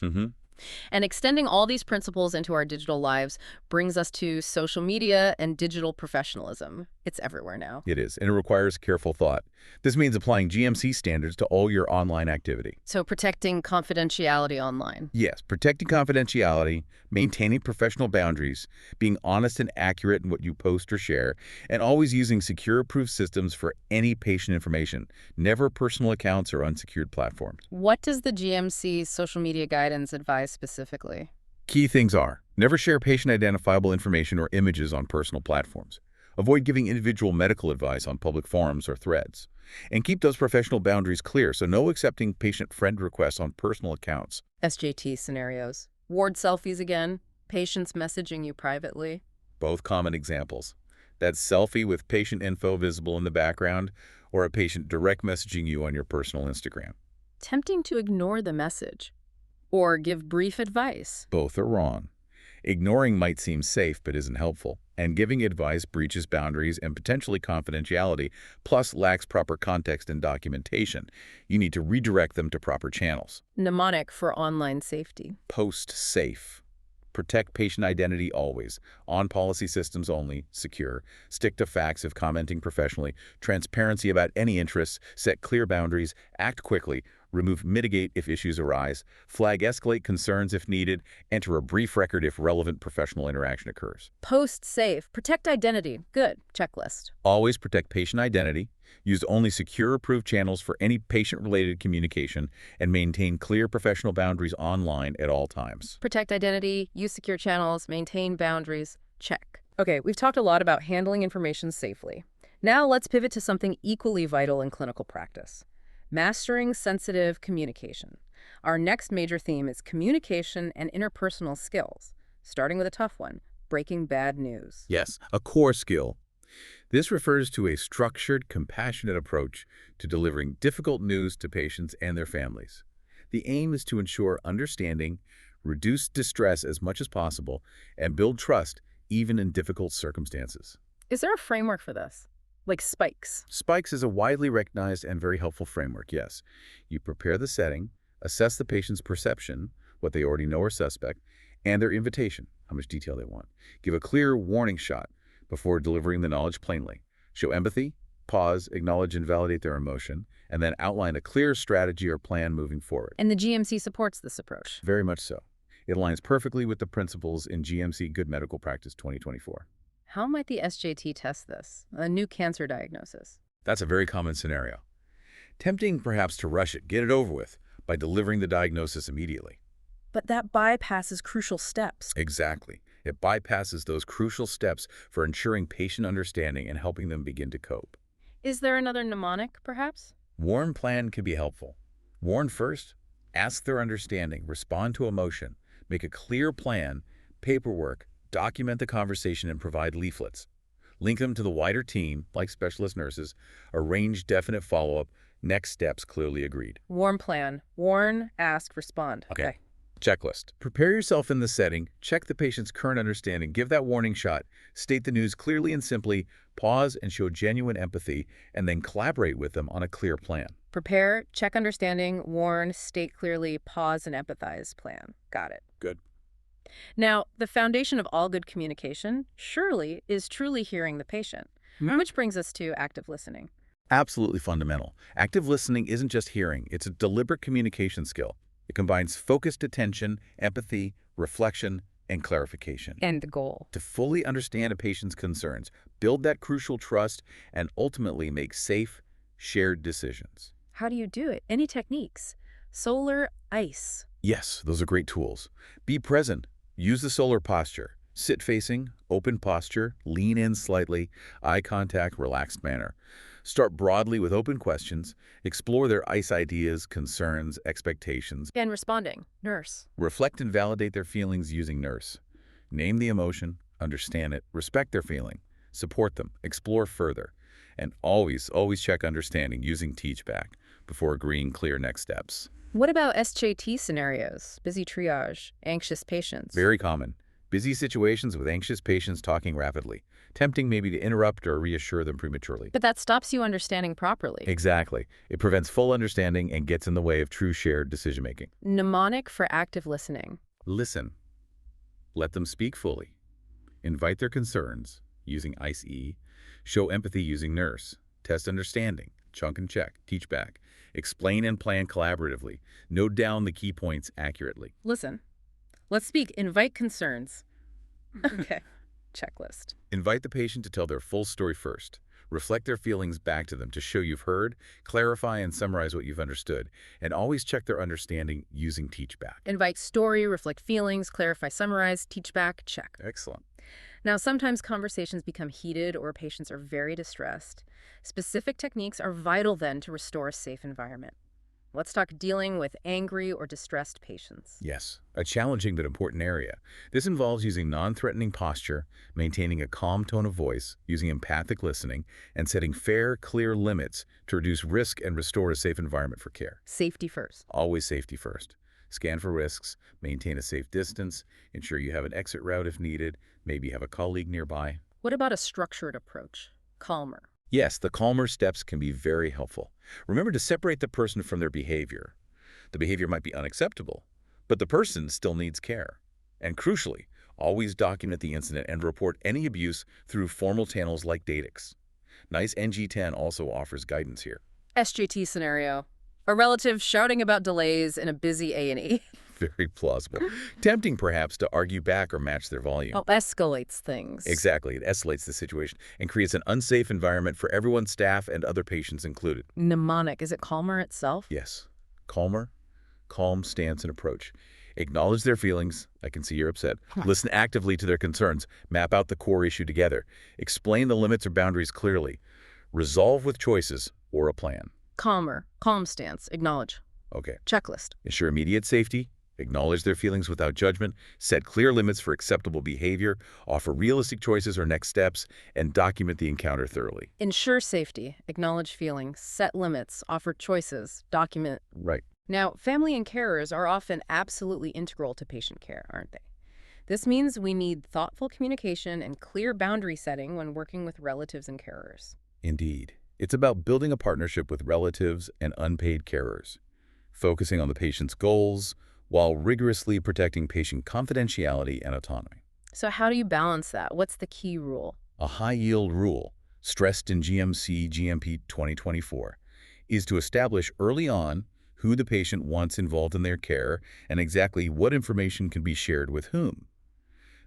[SPEAKER 1] And extending all these principles into our digital lives brings us to social media and digital professionalism. It's everywhere now.
[SPEAKER 2] It is, and it requires careful thought. This means applying GMC standards to all your online activity.
[SPEAKER 1] So protecting confidentiality online.
[SPEAKER 2] Yes, protecting confidentiality, maintaining professional boundaries, being honest and accurate in what you post or share, and always using secure approved systems for any patient information, never personal accounts or unsecured platforms.
[SPEAKER 1] What does the GMC social media guidance advise specifically?
[SPEAKER 2] Key things are: never share patient-identifiable information or images on personal platforms. Avoid giving individual medical advice on public forums or threads. And keep those professional boundaries clear, so no accepting patient friend requests on personal accounts.
[SPEAKER 1] SJT scenarios. Ward selfies again. Patients messaging you privately.
[SPEAKER 2] Both common examples. That selfie with patient info visible in the background, or a patient direct messaging you on your personal Instagram.
[SPEAKER 1] Tempting to ignore the message. Or give brief advice.
[SPEAKER 2] Both are wrong. Ignoring might seem safe but isn't helpful, and giving advice breaches boundaries and potentially confidentiality, plus lacks proper context and documentation. You need to redirect them to proper channels.
[SPEAKER 1] Mnemonic for online safety.
[SPEAKER 2] Post safe. Protect patient identity always. On policy systems only. Secure. Stick to facts if commenting professionally. Transparency about any interests. Set clear boundaries. Act quickly. Remove mitigate if issues arise. Flag escalate concerns if needed. Enter a brief record if relevant professional interaction occurs.
[SPEAKER 1] Post safe. Protect identity. Good. Checklist.
[SPEAKER 2] Always protect patient identity. Use only secure approved channels for any patient-related communication, and maintain clear professional boundaries online at all times.
[SPEAKER 1] Protect identity, use secure channels, maintain boundaries. Check. Okay, we've talked a lot about handling information safely. Now let's pivot to something equally vital in clinical practice: mastering sensitive communication. Our next major theme is communication and interpersonal skills, starting with a tough one: breaking bad news.
[SPEAKER 2] Yes, a core skill. This refers to a structured, compassionate approach to delivering difficult news to patients and their families. The aim is to ensure understanding, reduce distress as much as possible, and build trust even in difficult circumstances.
[SPEAKER 1] Is there a framework for this? Like spikes?
[SPEAKER 2] Spikes is a widely recognized and very helpful framework, yes. You prepare the setting, assess the patient's perception, what they already know or suspect, and their invitation, how much detail they want. Give a clear warning shot before delivering the knowledge plainly. Show empathy, pause, acknowledge and validate their emotion, and then outline a clear strategy or plan moving forward.
[SPEAKER 1] And the GMC supports this approach.
[SPEAKER 2] Very much so. It aligns perfectly with the principles in GMC Good Medical Practice 2024.
[SPEAKER 1] How might the SJT test this? A new cancer diagnosis.
[SPEAKER 2] That's a very common scenario. Tempting perhaps to rush it, get it over with, by delivering the diagnosis immediately.
[SPEAKER 1] But that bypasses crucial steps.
[SPEAKER 2] Exactly. It bypasses those crucial steps for ensuring patient understanding and helping them begin to cope.
[SPEAKER 1] Is there another mnemonic, perhaps?
[SPEAKER 2] Warn plan can be helpful. Warn first, ask their understanding, respond to emotion, make a clear plan, paperwork, document the conversation, and provide leaflets. Link them to the wider team, like specialist nurses, arrange definite follow-up, next steps clearly agreed.
[SPEAKER 1] Warn plan. Warn, ask, respond.
[SPEAKER 2] Okay. Checklist. Prepare yourself in the setting, check the patient's current understanding, give that warning shot, state the news clearly and simply, pause and show genuine empathy, and then collaborate with them on a clear plan.
[SPEAKER 1] Prepare, check understanding, warn, state clearly, pause, and empathize plan. Got it.
[SPEAKER 2] Good.
[SPEAKER 1] Now, the foundation of all good communication, surely, is truly hearing the patient, which brings us to active listening.
[SPEAKER 2] Absolutely fundamental. Active listening isn't just hearing, it's a deliberate communication skill. It combines focused attention, empathy, reflection, and clarification.
[SPEAKER 1] And the goal.
[SPEAKER 2] To fully understand a patient's concerns, build that crucial trust, and ultimately make safe, shared decisions.
[SPEAKER 1] How do you do it? Any techniques? Solar, ice.
[SPEAKER 2] Yes, those are great tools. Be present. Use the solar posture. Sit facing, open posture, lean in slightly, eye contact, relaxed manner. Start broadly with open questions. Explore their ICE ideas, concerns, expectations.
[SPEAKER 1] And responding. Nurse.
[SPEAKER 2] Reflect and validate their feelings using nurse. Name the emotion, understand it, respect their feeling, support them, explore further. And always check understanding using teach back before agreeing clear next steps.
[SPEAKER 1] What about SJT scenarios? Busy triage, anxious patients.
[SPEAKER 2] Very common. Busy situations with anxious patients talking rapidly, tempting maybe to interrupt or reassure them prematurely.
[SPEAKER 1] But that stops you understanding properly.
[SPEAKER 2] Exactly. It prevents full understanding and gets in the way of true shared decision-making.
[SPEAKER 1] Mnemonic for active listening.
[SPEAKER 2] Listen. Let them speak fully. Invite their concerns using ICE. Show empathy using nurse. Test understanding. Chunk and check. Teach back. Explain and plan collaboratively. Note down the key points accurately.
[SPEAKER 1] Listen. Let's speak. Invite concerns. Okay. Checklist.
[SPEAKER 2] Invite the patient to tell their full story first. Reflect their feelings back to them to show you've heard, clarify and summarize what you've understood, and always check their understanding using teach back.
[SPEAKER 1] Invite story, reflect feelings, clarify, summarize, teach back, check.
[SPEAKER 2] Excellent.
[SPEAKER 1] Now, sometimes conversations become heated or patients are very distressed. Specific techniques are vital then to restore a safe environment. Let's talk dealing with angry or distressed patients.
[SPEAKER 2] Yes, a challenging but important area. This involves using non-threatening posture, maintaining a calm tone of voice, using empathic listening, and setting fair, clear limits to reduce risk and restore a safe environment for care.
[SPEAKER 1] Safety first.
[SPEAKER 2] Always safety first. Scan for risks, maintain a safe distance, ensure you have an exit route if needed, maybe have a colleague nearby.
[SPEAKER 1] What about a structured approach? Calmer.
[SPEAKER 2] Yes, the calmer steps can be very helpful. Remember to separate the person from their behavior. The behavior might be unacceptable, but the person still needs care. And crucially, always document the incident and report any abuse through formal channels like Datix. NICE NG10 also offers guidance here.
[SPEAKER 1] SJT scenario. A relative shouting about delays in a busy A&E.
[SPEAKER 2] Very plausible. Tempting, perhaps, to argue back or match their volume.
[SPEAKER 1] Oh, escalates things.
[SPEAKER 2] Exactly. It escalates the situation and creates an unsafe environment for everyone, staff, and other patients included.
[SPEAKER 1] Mnemonic. Is it calmer itself?
[SPEAKER 2] Yes. Calmer, calm stance and approach. Acknowledge their feelings. I can see you're upset. Listen actively to their concerns. Map out the core issue together. Explain the limits or boundaries clearly. Resolve with choices or a plan.
[SPEAKER 1] Calmer. Calm stance. Acknowledge.
[SPEAKER 2] Okay.
[SPEAKER 1] Checklist.
[SPEAKER 2] Ensure immediate safety. Acknowledge their feelings without judgment, set clear limits for acceptable behavior, offer realistic choices or next steps, and document the encounter thoroughly.
[SPEAKER 1] Ensure safety, acknowledge feelings, set limits, offer choices, document.
[SPEAKER 2] Right.
[SPEAKER 1] Now, family and carers are often absolutely integral to patient care, aren't they? This means we need thoughtful communication and clear boundary setting when working with relatives and carers.
[SPEAKER 2] Indeed. It's about building a partnership with relatives and unpaid carers, focusing on the patient's goals, while rigorously protecting patient confidentiality and autonomy.
[SPEAKER 1] So how do you balance that? What's the key rule?
[SPEAKER 2] A high-yield rule, stressed in GMC-GMP 2024, is to establish early on who the patient wants involved in their care and exactly what information can be shared with whom.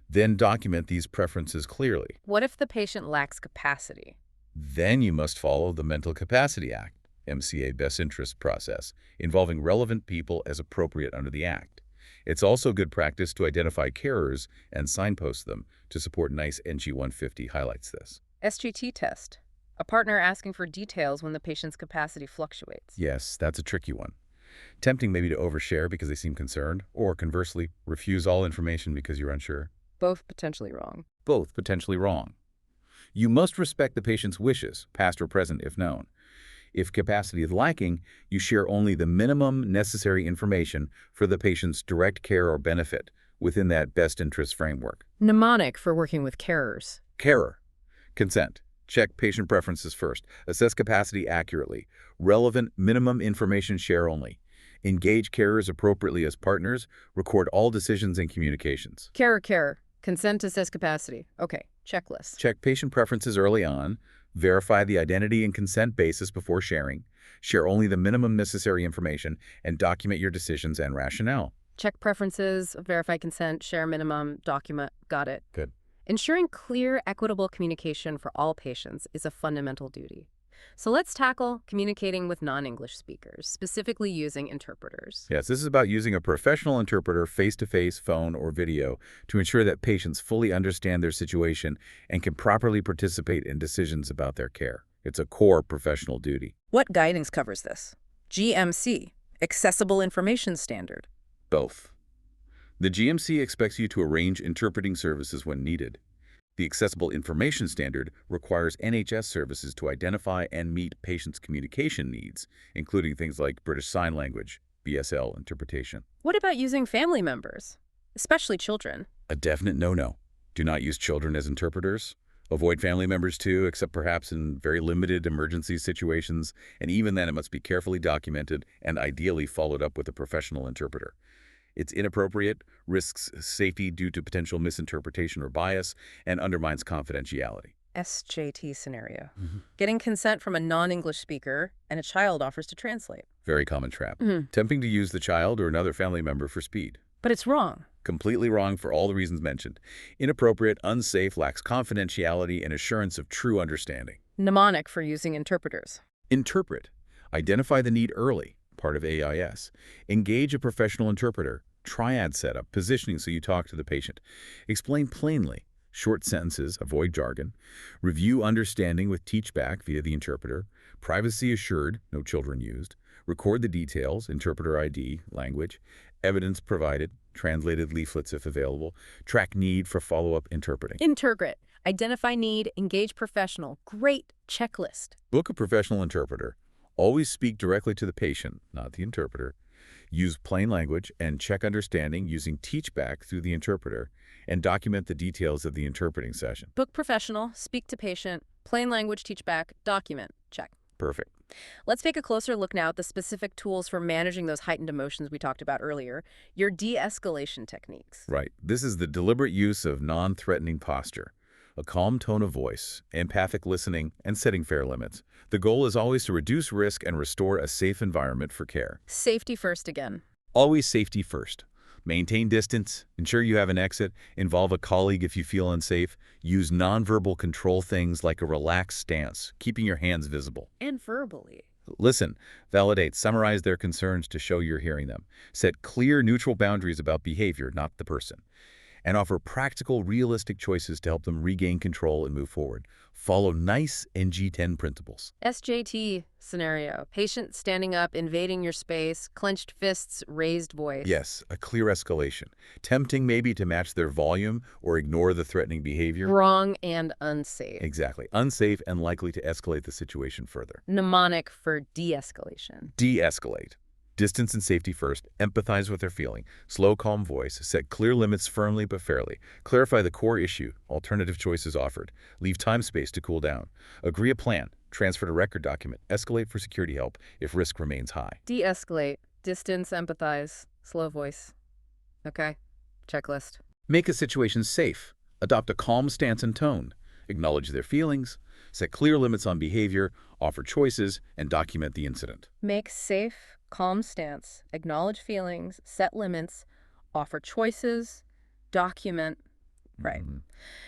[SPEAKER 2] Then document these preferences clearly.
[SPEAKER 1] What if the patient lacks capacity?
[SPEAKER 2] Then you must follow the Mental Capacity Act, MCA best interest process, involving relevant people as appropriate under the Act. It's also good practice to identify carers and signpost them to support NICE NG 150 highlights this.
[SPEAKER 1] SJT test. A partner asking for details when the patient's capacity fluctuates.
[SPEAKER 2] Yes, that's a tricky one. Tempting maybe to overshare because they seem concerned, or conversely, refuse all information because you're unsure.
[SPEAKER 1] Both potentially wrong.
[SPEAKER 2] Both potentially wrong. You must respect the patient's wishes, past or present if known. If capacity is lacking, you share only the minimum necessary information for the patient's direct care or benefit within that best interest framework.
[SPEAKER 1] Mnemonic for working with carers.
[SPEAKER 2] Carer. Consent. Check patient preferences first. Assess capacity accurately. Relevant minimum information share only. Engage carers appropriately as partners. Record all decisions and communications.
[SPEAKER 1] Carer. Consent, assess capacity. Okay, checklist.
[SPEAKER 2] Check patient preferences early on. Verify the identity and consent basis before sharing. Share only the minimum necessary information and document your decisions and rationale.
[SPEAKER 1] Check preferences, verify consent, share minimum, document. Got it.
[SPEAKER 2] Good.
[SPEAKER 1] Ensuring clear, equitable communication for all patients is a fundamental duty. So let's tackle communicating with non-English speakers, specifically using interpreters.
[SPEAKER 2] Yes, this is about using a professional interpreter face-to-face, phone, or video to ensure that patients fully understand their situation and can properly participate in decisions about their care. It's a core professional duty.
[SPEAKER 1] What guidance covers this? GMC, Accessible Information Standard.
[SPEAKER 2] Both. The GMC expects you to arrange interpreting services when needed. The Accessible Information Standard requires NHS services to identify and meet patients' communication needs, including things like British Sign Language, BSL interpretation.
[SPEAKER 1] What about using family members, especially children?
[SPEAKER 2] A definite no-no. Do not use children as interpreters. Avoid family members too, except perhaps in very limited emergency situations, and even then it must be carefully documented and ideally followed up with a professional interpreter. It's inappropriate, risks safety due to potential misinterpretation or bias, and undermines confidentiality.
[SPEAKER 1] SJT scenario. Getting consent from a non-English speaker and a child offers to translate.
[SPEAKER 2] Very common trap. Tempting to use the child or another family member for speed.
[SPEAKER 1] But it's wrong.
[SPEAKER 2] Completely wrong for all the reasons mentioned. Inappropriate, unsafe, lacks confidentiality and assurance of true understanding.
[SPEAKER 1] Mnemonic for using interpreters.
[SPEAKER 2] Interpret. Identify the need early, part of AIS. Engage a professional interpreter. Triad setup, positioning so you talk to the patient. Explain plainly. Short sentences, avoid jargon. Review understanding with teachback via the interpreter. Privacy assured, no children used. Record the details, interpreter ID, language. Evidence provided, translated leaflets if available. Track need for follow-up interpreting.
[SPEAKER 1] Interpret. Identify need, engage professional. Great checklist.
[SPEAKER 2] Book a professional interpreter. Always speak directly to the patient, not the interpreter. Use plain language and check understanding using teachback through the interpreter, and document the details of the interpreting session.
[SPEAKER 1] Book professional, speak to patient, plain language teachback, document. Check.
[SPEAKER 2] Perfect.
[SPEAKER 1] Let's take a closer look now at the specific tools for managing those heightened emotions we talked about earlier, your de-escalation techniques.
[SPEAKER 2] Right. This is the deliberate use of non-threatening posture, a calm tone of voice, empathic listening, and setting fair limits. The goal is always to reduce risk and restore a safe environment for care.
[SPEAKER 1] Safety first again.
[SPEAKER 2] Always safety first. Maintain distance, ensure you have an exit, involve a colleague if you feel unsafe, use nonverbal control things like a relaxed stance, keeping your hands visible.
[SPEAKER 1] And verbally.
[SPEAKER 2] Listen, validate, summarize their concerns to show you're hearing them. Set clear, neutral boundaries about behavior, not the person. And offer practical, realistic choices to help them regain control and move forward. Follow NICE NG10 principles.
[SPEAKER 1] SJT scenario. Patient standing up, invading your space, clenched fists, raised voice.
[SPEAKER 2] Yes, a clear escalation. Tempting maybe to match their volume or ignore the threatening behavior.
[SPEAKER 1] Wrong and unsafe.
[SPEAKER 2] Exactly. Unsafe and likely to escalate the situation further.
[SPEAKER 1] Mnemonic for de-escalation.
[SPEAKER 2] De-escalate. Distance and safety first. Empathize with their feeling. Slow, calm voice. Set clear limits firmly but fairly. Clarify the core issue. Alternative choices offered. Leave time space to cool down. Agree a plan. Transfer to record document. Escalate for security help if risk remains high.
[SPEAKER 1] De-escalate. Distance, empathize, slow voice. Okay. Checklist.
[SPEAKER 2] Make a situation safe. Adopt a calm stance and tone. Acknowledge their feelings. Set clear limits on behavior. Offer choices. And document the incident.
[SPEAKER 1] Make safe, calm stance, acknowledge feelings, set limits, offer choices, document. Right.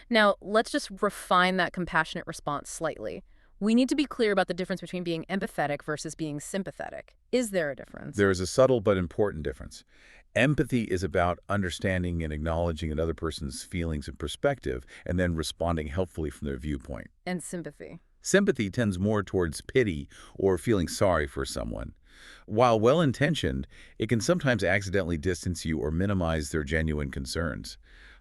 [SPEAKER 1] Now, let's just refine that compassionate response slightly. We need to be clear about the difference between being empathetic versus being sympathetic. Is there a difference?
[SPEAKER 2] There is a subtle but important difference. Empathy is about understanding and acknowledging another person's feelings and perspective, and then responding helpfully from their viewpoint.
[SPEAKER 1] And sympathy.
[SPEAKER 2] Sympathy tends more towards pity or feeling sorry for someone. While well-intentioned, it can sometimes accidentally distance you or minimize their genuine concerns.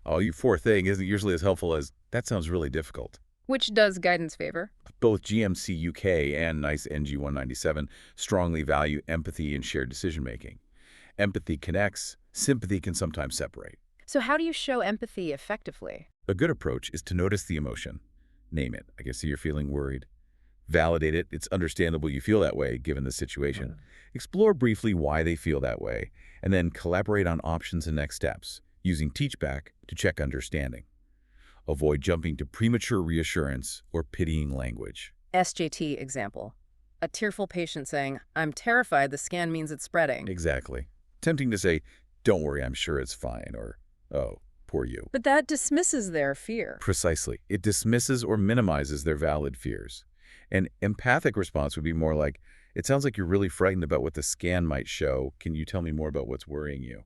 [SPEAKER 2] Oh, you poor thing isn't usually as helpful as, that sounds really difficult.
[SPEAKER 1] Which does guidance favor?
[SPEAKER 2] Both GMC UK and NICE NG 197 strongly value empathy and shared decision-making. Empathy connects, sympathy can sometimes separate.
[SPEAKER 1] So how do you show empathy effectively?
[SPEAKER 2] A good approach is to notice the emotion. Name it. I can see you're feeling worried. Validate it. It's understandable you feel that way given the situation. Explore briefly why they feel that way, and then collaborate on options and next steps, using teachback to check understanding. Avoid jumping to premature reassurance or pitying language.
[SPEAKER 1] SJT example. A tearful patient saying, "I'm terrified the scan means it's spreading."
[SPEAKER 2] Exactly. Tempting to say, "Don't worry, I'm sure it's fine," or, "Oh, poor you."
[SPEAKER 1] But that dismisses their fear.
[SPEAKER 2] Precisely. It dismisses or minimizes their valid fears. An empathic response would be more like, "It sounds like you're really frightened about what the scan might show. Can you tell me more about what's worrying you?"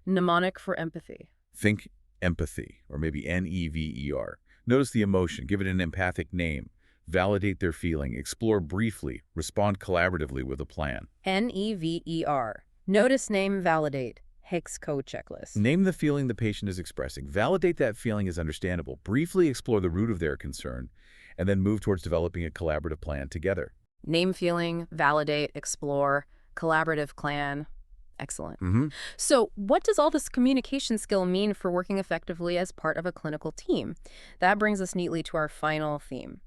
[SPEAKER 1] Mnemonic for empathy.
[SPEAKER 2] Think empathy, or maybe NEVER. Notice the emotion, give it an empathic name, validate their feeling, explore briefly, respond collaboratively with a plan.
[SPEAKER 1] NEVER. Notice, name, validate. Hicks code checklist.
[SPEAKER 2] Name the feeling the patient is expressing. Validate that feeling as understandable. Briefly explore the root of their concern, and then move towards developing a collaborative plan together.
[SPEAKER 1] Name feeling, validate, explore, collaborative plan. Excellent.
[SPEAKER 2] Mm-hmm.
[SPEAKER 1] So what does all this communication skill mean for working effectively as part of a clinical team? That brings us neatly to our final theme,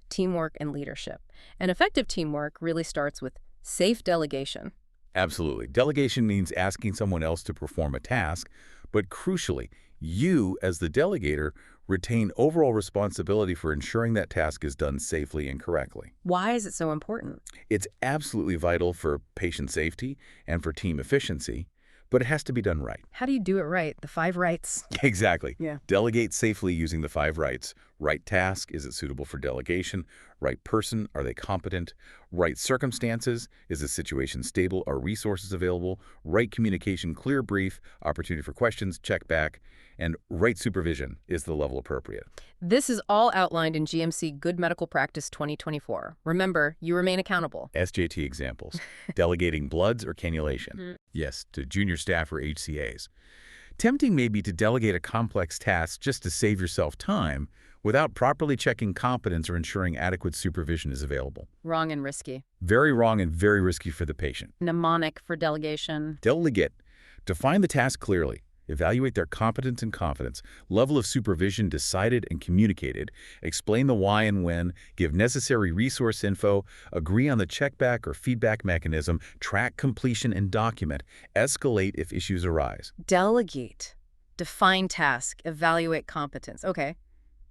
[SPEAKER 1] teamwork and leadership. And effective teamwork really starts with safe delegation.
[SPEAKER 2] Absolutely. Delegation means asking someone else to perform a task, but crucially, you, as the delegator, retain overall responsibility for ensuring that task is done safely and correctly.
[SPEAKER 1] Why is it so important?
[SPEAKER 2] It's absolutely vital for patient safety and for team efficiency, but it has to be done right.
[SPEAKER 1] How do you do it right? The 5 rights.
[SPEAKER 2] Exactly.
[SPEAKER 1] Yeah.
[SPEAKER 2] Delegate safely using the 5 rights. Right task, is it suitable for delegation? Right person, are they competent? Right circumstances, is the situation stable? Are resources available? Right communication, clear brief, opportunity for questions, check back. And right supervision, is the level appropriate?
[SPEAKER 1] This is all outlined in GMC Good Medical Practice 2024. Remember, you remain accountable.
[SPEAKER 2] SJT examples. Delegating bloods or cannulation. Yes, to junior staff or HCAs. Tempting may be to delegate a complex task just to save yourself time without properly checking competence or ensuring adequate supervision is available.
[SPEAKER 1] Wrong and risky.
[SPEAKER 2] Very wrong and very risky for the patient.
[SPEAKER 1] Mnemonic for delegation.
[SPEAKER 2] Delegate. Define the task clearly. Evaluate their competence and confidence, level of supervision decided and communicated, explain the why and when, give necessary resource info, agree on the checkback or feedback mechanism, track completion and document, escalate if issues arise.
[SPEAKER 1] Delegate. Define task. Evaluate competence. Okay.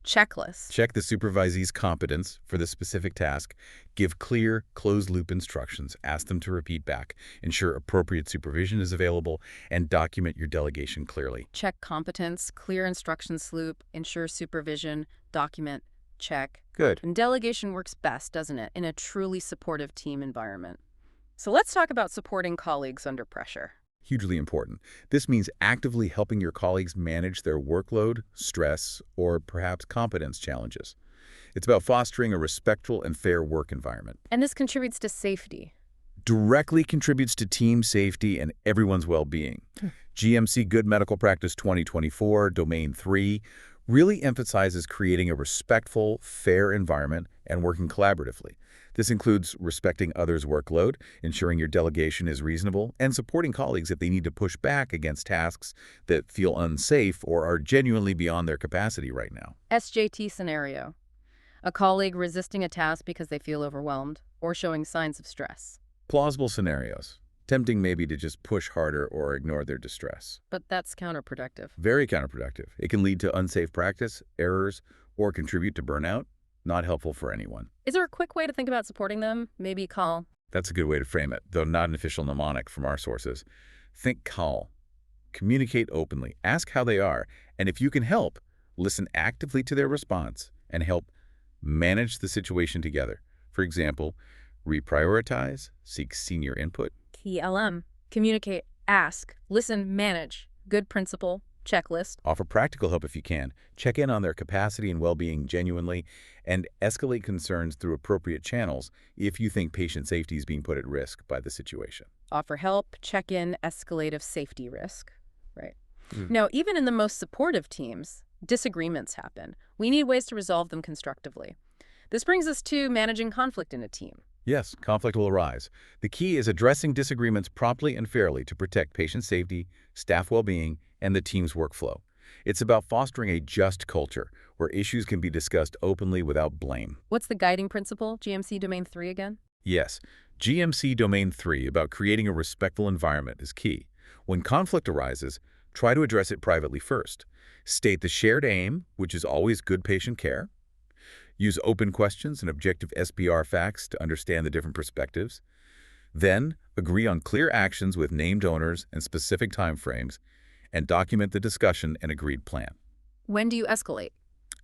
[SPEAKER 1] Checklist.
[SPEAKER 2] Check the supervisee's competence for the specific task, give clear, closed-loop instructions, ask them to repeat back, ensure appropriate supervision is available, and document your delegation clearly.
[SPEAKER 1] Check competence, clear instructions loop, ensure supervision, document, check.
[SPEAKER 2] Good.
[SPEAKER 1] And delegation works best, doesn't it, in a truly supportive team environment. So let's talk about supporting colleagues under pressure.
[SPEAKER 2] Hugely important. This means actively helping your colleagues manage their workload, stress, or perhaps competence challenges. It's about fostering a respectful and fair work environment.
[SPEAKER 1] And this contributes to safety.
[SPEAKER 2] Directly contributes to team safety and everyone's well-being. GMC Good Medical Practice 2024, Domain 3, really emphasizes creating a respectful, fair environment and working collaboratively. This includes respecting others' workload, ensuring your delegation is reasonable, and supporting colleagues if they need to push back against tasks that feel unsafe or are genuinely beyond their capacity right now.
[SPEAKER 1] SJT scenario. A colleague resisting a task because they feel overwhelmed or showing signs of stress.
[SPEAKER 2] Plausible scenarios. tempting maybe to just push harder or ignore their distress.
[SPEAKER 1] But that's counterproductive.
[SPEAKER 2] Very counterproductive. It can lead to unsafe practice, errors, or contribute to burnout. Not helpful for anyone.
[SPEAKER 1] Is there a quick way to think about supporting them? Maybe call.
[SPEAKER 2] That's a good way to frame it, though not an official mnemonic from our sources. Think call. Communicate openly. Ask how they are. And if you can help, listen actively to their response and help manage the situation together. For example, reprioritize, seek senior input.
[SPEAKER 1] Key LM. Communicate, ask, listen, manage. Good principle. Checklist.
[SPEAKER 2] Offer practical help if you can. Check in on their capacity and well-being genuinely, and escalate concerns through appropriate channels if you think patient safety is being put at risk by the situation.
[SPEAKER 1] Offer help, check in, escalate if safety risk. Right. Now, even in the most supportive teams, disagreements happen. We need ways to resolve them constructively. This brings us to managing conflict in a team.
[SPEAKER 2] Yes, conflict will arise. The key is addressing disagreements promptly and fairly to protect patient safety, staff well-being, and the team's workflow. It's about fostering a just culture where issues can be discussed openly without blame.
[SPEAKER 1] What's the guiding principle, GMC Domain 3 again?
[SPEAKER 2] Yes, GMC Domain 3 about creating a respectful environment is key. When conflict arises, try to address it privately first. State the shared aim, which is always good patient care. Use open questions and objective SBAR facts to understand the different perspectives. Then, agree on clear actions with named owners and specific timeframes, and document the discussion and agreed plan.
[SPEAKER 1] When do you escalate?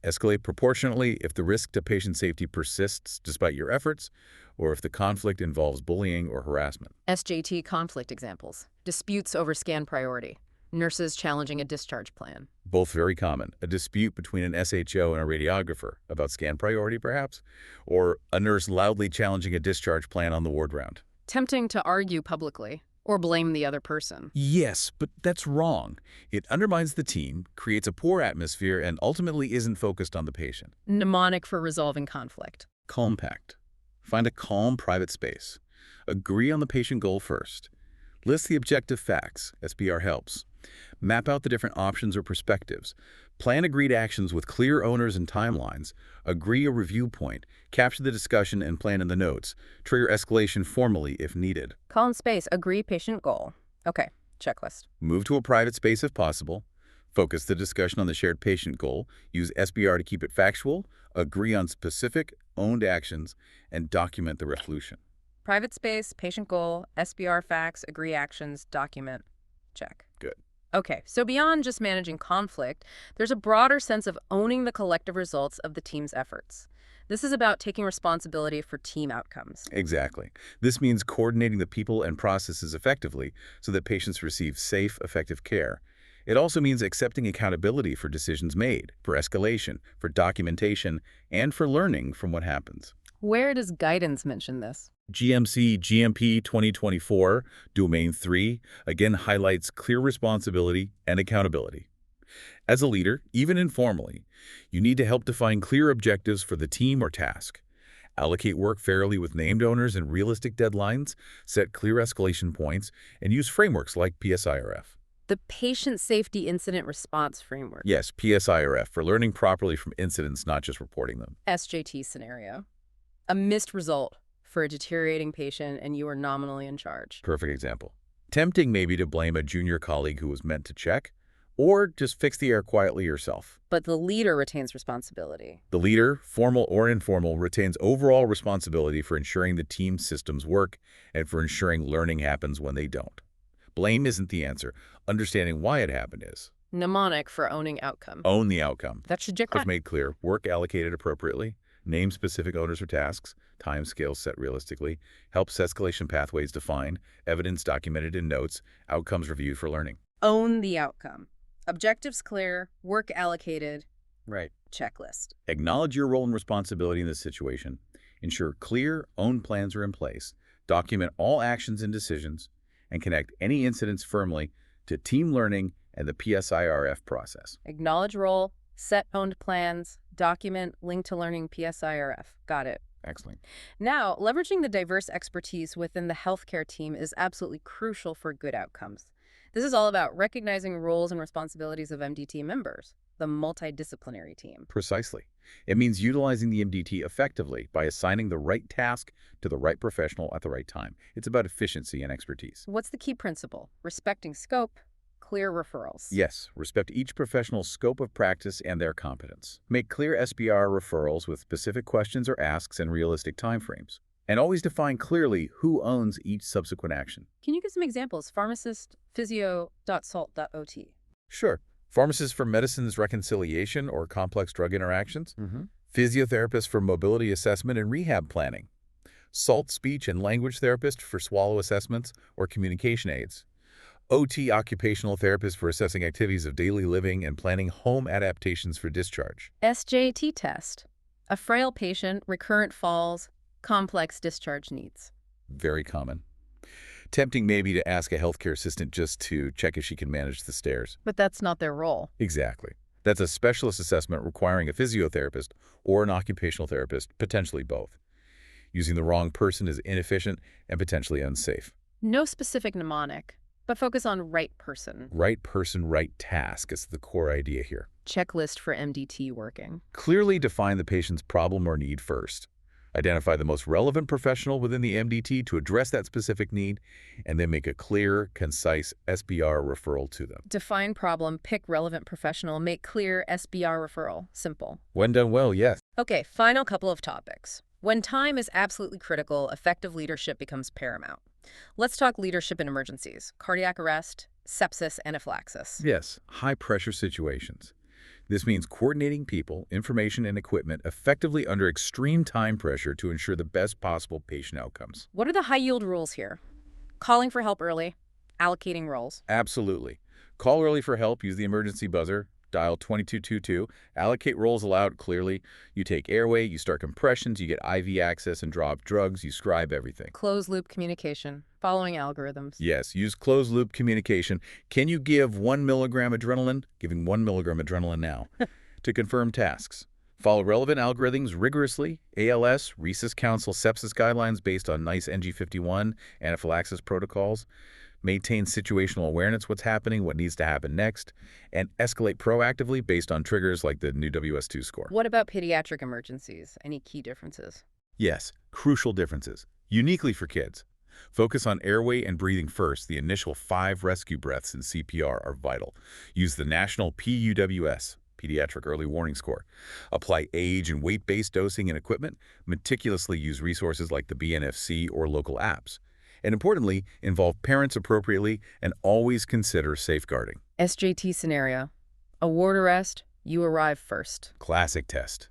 [SPEAKER 2] Escalate proportionately if the risk to patient safety persists despite your efforts, or if the conflict involves bullying or harassment.
[SPEAKER 1] SJT conflict examples. Disputes over scan priority. Nurses challenging a discharge plan.
[SPEAKER 2] Both very common. A dispute between an SHO and a radiographer about scan priority, perhaps, or a nurse loudly challenging a discharge plan on the ward round.
[SPEAKER 1] Tempting to argue publicly or blame the other person.
[SPEAKER 2] Yes, but that's wrong. It undermines the team, creates a poor atmosphere, and ultimately isn't focused on the patient.
[SPEAKER 1] Mnemonic for resolving conflict.
[SPEAKER 2] Calm pact. Find a calm, private space. Agree on the patient goal first. List the objective facts. SBR helps. Map out the different options or perspectives. Plan agreed actions with clear owners and timelines. Agree a review point. Capture the discussion and plan in the notes. Trigger escalation formally if needed.
[SPEAKER 1] Calm space. Agree patient goal. Okay, checklist.
[SPEAKER 2] Move to a private space if possible. Focus the discussion on the shared patient goal. Use SBR to keep it factual. Agree on specific, owned actions, and document the resolution.
[SPEAKER 1] Private space, patient goal, SBR facts, agree actions, document. Check.
[SPEAKER 2] Good.
[SPEAKER 1] Okay, so beyond just managing conflict, there's a broader sense of owning the collective results of the team's efforts. This is about taking responsibility for team outcomes.
[SPEAKER 2] Exactly. This means coordinating the people and processes effectively so that patients receive safe, effective care. It also means accepting accountability for decisions made, for escalation, for documentation, and for learning from what happens.
[SPEAKER 1] Where does guidance mention this?
[SPEAKER 2] GMP 2024, Domain 3, again highlights clear responsibility and accountability. As a leader, even informally, you need to help define clear objectives for the team or task. Allocate work fairly with named owners and realistic deadlines, set clear escalation points, and use frameworks like PSIRF.
[SPEAKER 1] The Patient Safety Incident Response Framework.
[SPEAKER 2] Yes, PSIRF, for learning properly from incidents, not just reporting them.
[SPEAKER 1] SJT scenario. A missed result for a deteriorating patient and you are nominally in charge.
[SPEAKER 2] Perfect example. Tempting maybe to blame a junior colleague who was meant to check, or just fix the error quietly yourself.
[SPEAKER 1] But the leader retains responsibility.
[SPEAKER 2] The leader, formal or informal, retains overall responsibility for ensuring the team's systems work and for ensuring learning happens when they don't. Blame isn't the answer. Understanding why it happened is.
[SPEAKER 1] Mnemonic for owning outcome.
[SPEAKER 2] Own the outcome.
[SPEAKER 1] That should just
[SPEAKER 2] I've made clear. Work allocated appropriately. Name specific owners or tasks. Time scales set realistically. Helps escalation pathways defined. Evidence documented in notes. Outcomes reviewed for learning.
[SPEAKER 1] Own the outcome. Objectives clear. Work allocated.
[SPEAKER 2] Right.
[SPEAKER 1] Checklist.
[SPEAKER 2] Acknowledge your role and responsibility in this situation. Ensure clear, owned plans are in place. Document all actions and decisions. And connect any incidents firmly to team learning and the PSIRF process.
[SPEAKER 1] Acknowledge role, set owned plans, document, link to learning PSIRF. Got it.
[SPEAKER 2] Excellent.
[SPEAKER 1] Now, leveraging the diverse expertise within the healthcare team is absolutely crucial for good outcomes. This is all about recognizing roles and responsibilities of MDT members, the multidisciplinary team.
[SPEAKER 2] Precisely. It means utilizing the MDT effectively by assigning the right task to the right professional at the right time. It's about efficiency and expertise.
[SPEAKER 1] What's the key principle? Respecting scope, clear referrals.
[SPEAKER 2] Yes, respect each professional's scope of practice and their competence. Make clear SBAR referrals with specific questions or asks and realistic timeframes. And always define clearly who owns each subsequent action.
[SPEAKER 1] Can you give some examples? Pharmacist, physio.salt.ot.
[SPEAKER 2] Sure. Pharmacists for medicines reconciliation or complex drug interactions. Physiotherapist for mobility assessment and rehab planning. SALT speech and language therapist for swallow assessments or communication aids. OT occupational therapist for assessing activities of daily living and planning home adaptations for discharge.
[SPEAKER 1] SJT test. A frail patient, recurrent falls, complex discharge needs.
[SPEAKER 2] Very common. Tempting maybe to ask a healthcare assistant just to check if she can manage the stairs.
[SPEAKER 1] But that's not their role.
[SPEAKER 2] Exactly. That's a specialist assessment requiring a physiotherapist or an occupational therapist, potentially both. Using the wrong person is inefficient and potentially unsafe.
[SPEAKER 1] No specific mnemonic, but focus on right person.
[SPEAKER 2] Right person, right task is the core idea here.
[SPEAKER 1] Checklist for MDT working.
[SPEAKER 2] Clearly define the patient's problem or need first. Identify the most relevant professional within the MDT to address that specific need, and then make a clear, concise SBR referral to them.
[SPEAKER 1] Define problem, pick relevant professional, make clear SBR referral. Simple.
[SPEAKER 2] When done well, yes.
[SPEAKER 1] Okay, final couple of topics. When time is absolutely critical, effective leadership becomes paramount. Let's talk leadership in emergencies, cardiac arrest, sepsis, anaphylaxis.
[SPEAKER 2] Yes, high-pressure situations. This means coordinating people, information, and equipment effectively under extreme time pressure to ensure the best possible patient outcomes.
[SPEAKER 1] What are the high-yield rules here? Calling for help early, allocating roles.
[SPEAKER 2] Absolutely. Call early for help, use the emergency buzzer, dial 2222, allocate roles aloud clearly. You take airway, you start compressions, you get IV access and draw up drugs, you scribe everything.
[SPEAKER 1] Closed-loop communication, following algorithms.
[SPEAKER 2] Yes, use closed-loop communication. Can you give 1 milligram adrenaline? Giving 1 milligram adrenaline now. To confirm tasks. Follow relevant algorithms rigorously. ALS, Rhesus Council sepsis guidelines based on NICE NG51, anaphylaxis protocols. Maintain situational awareness, what's happening, what needs to happen next, and escalate proactively based on triggers like the new WS2 score.
[SPEAKER 1] What about pediatric emergencies? Any key differences?
[SPEAKER 2] Yes, crucial differences. Uniquely for kids. Focus on airway and breathing first. The initial 5 rescue breaths in CPR are vital. Use the national PUWS, Pediatric Early Warning Score. Apply age and weight-based dosing and equipment. Meticulously use resources like the BNFC or local apps. And importantly, involve parents appropriately and always consider safeguarding.
[SPEAKER 1] SJT scenario. A ward arrest, you arrive first.
[SPEAKER 2] Classic test.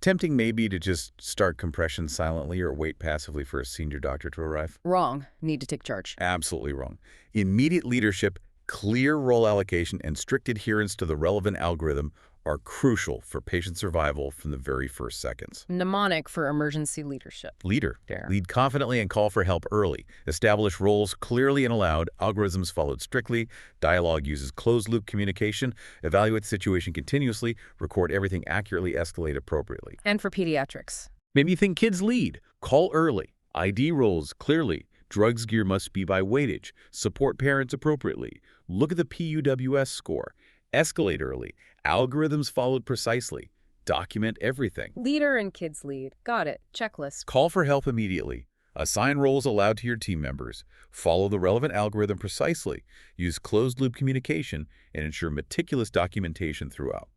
[SPEAKER 2] Tempting maybe to just start compression silently or wait passively for a senior doctor to arrive.
[SPEAKER 1] Wrong. Need to take charge.
[SPEAKER 2] Absolutely wrong. Immediate leadership, clear role allocation, and strict adherence to the relevant algorithm are crucial for patient survival from the very first seconds.
[SPEAKER 1] Mnemonic for emergency leadership.
[SPEAKER 2] Leader.
[SPEAKER 1] Dare.
[SPEAKER 2] Lead confidently and call for help early. Establish roles clearly and aloud. Algorithms followed strictly. Dialogue uses closed-loop communication. Evaluate the situation continuously. Record everything accurately. Escalate appropriately.
[SPEAKER 1] And for pediatrics.
[SPEAKER 2] Maybe you think kids lead. Call early. ID roles clearly. Drugs gear must be by weightage. Support parents appropriately. Look at the PUWS score. Escalate early. Algorithms followed precisely. Document everything.
[SPEAKER 1] Leader and kids lead. Got it. Checklist.
[SPEAKER 2] Call for help immediately. Assign roles aloud to your team members. Follow the relevant algorithm precisely. Use closed-loop communication and ensure meticulous documentation throughout.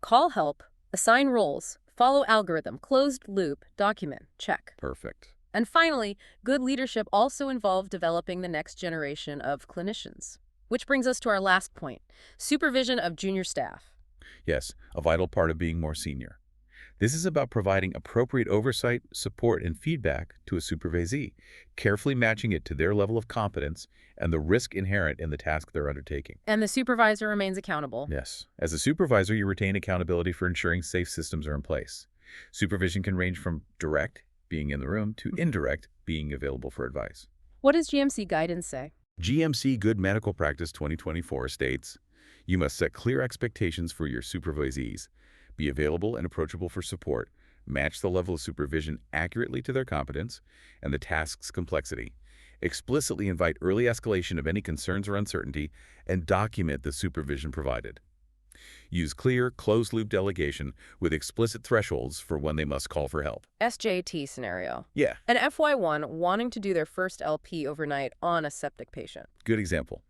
[SPEAKER 1] Call help. Assign roles. Follow algorithm. Closed loop. Document. Check.
[SPEAKER 2] Perfect.
[SPEAKER 1] And finally, good leadership also involved developing the next generation of clinicians. Which brings us to our last point, supervision of junior staff.
[SPEAKER 2] Yes, a vital part of being more senior. This is about providing appropriate oversight, support, and feedback to a supervisee, carefully matching it to their level of competence and the risk inherent in the task they're undertaking.
[SPEAKER 1] And the supervisor remains accountable.
[SPEAKER 2] Yes. As a supervisor, you retain accountability for ensuring safe systems are in place. Supervision can range from direct, being in the room, to indirect, being available for advice.
[SPEAKER 1] What does GMC guidance say?
[SPEAKER 2] GMC Good Medical Practice 2024 states, you must set clear expectations for your supervisees, be available and approachable for support, match the level of supervision accurately to their competence and the task's complexity, explicitly invite early escalation of any concerns or uncertainty, and document the supervision provided. Use clear, closed-loop delegation with explicit thresholds for when they must call for help.
[SPEAKER 1] SJT scenario.
[SPEAKER 2] Yeah,
[SPEAKER 1] An FY1 wanting to do their first LP overnight on a septic patient.
[SPEAKER 2] good example.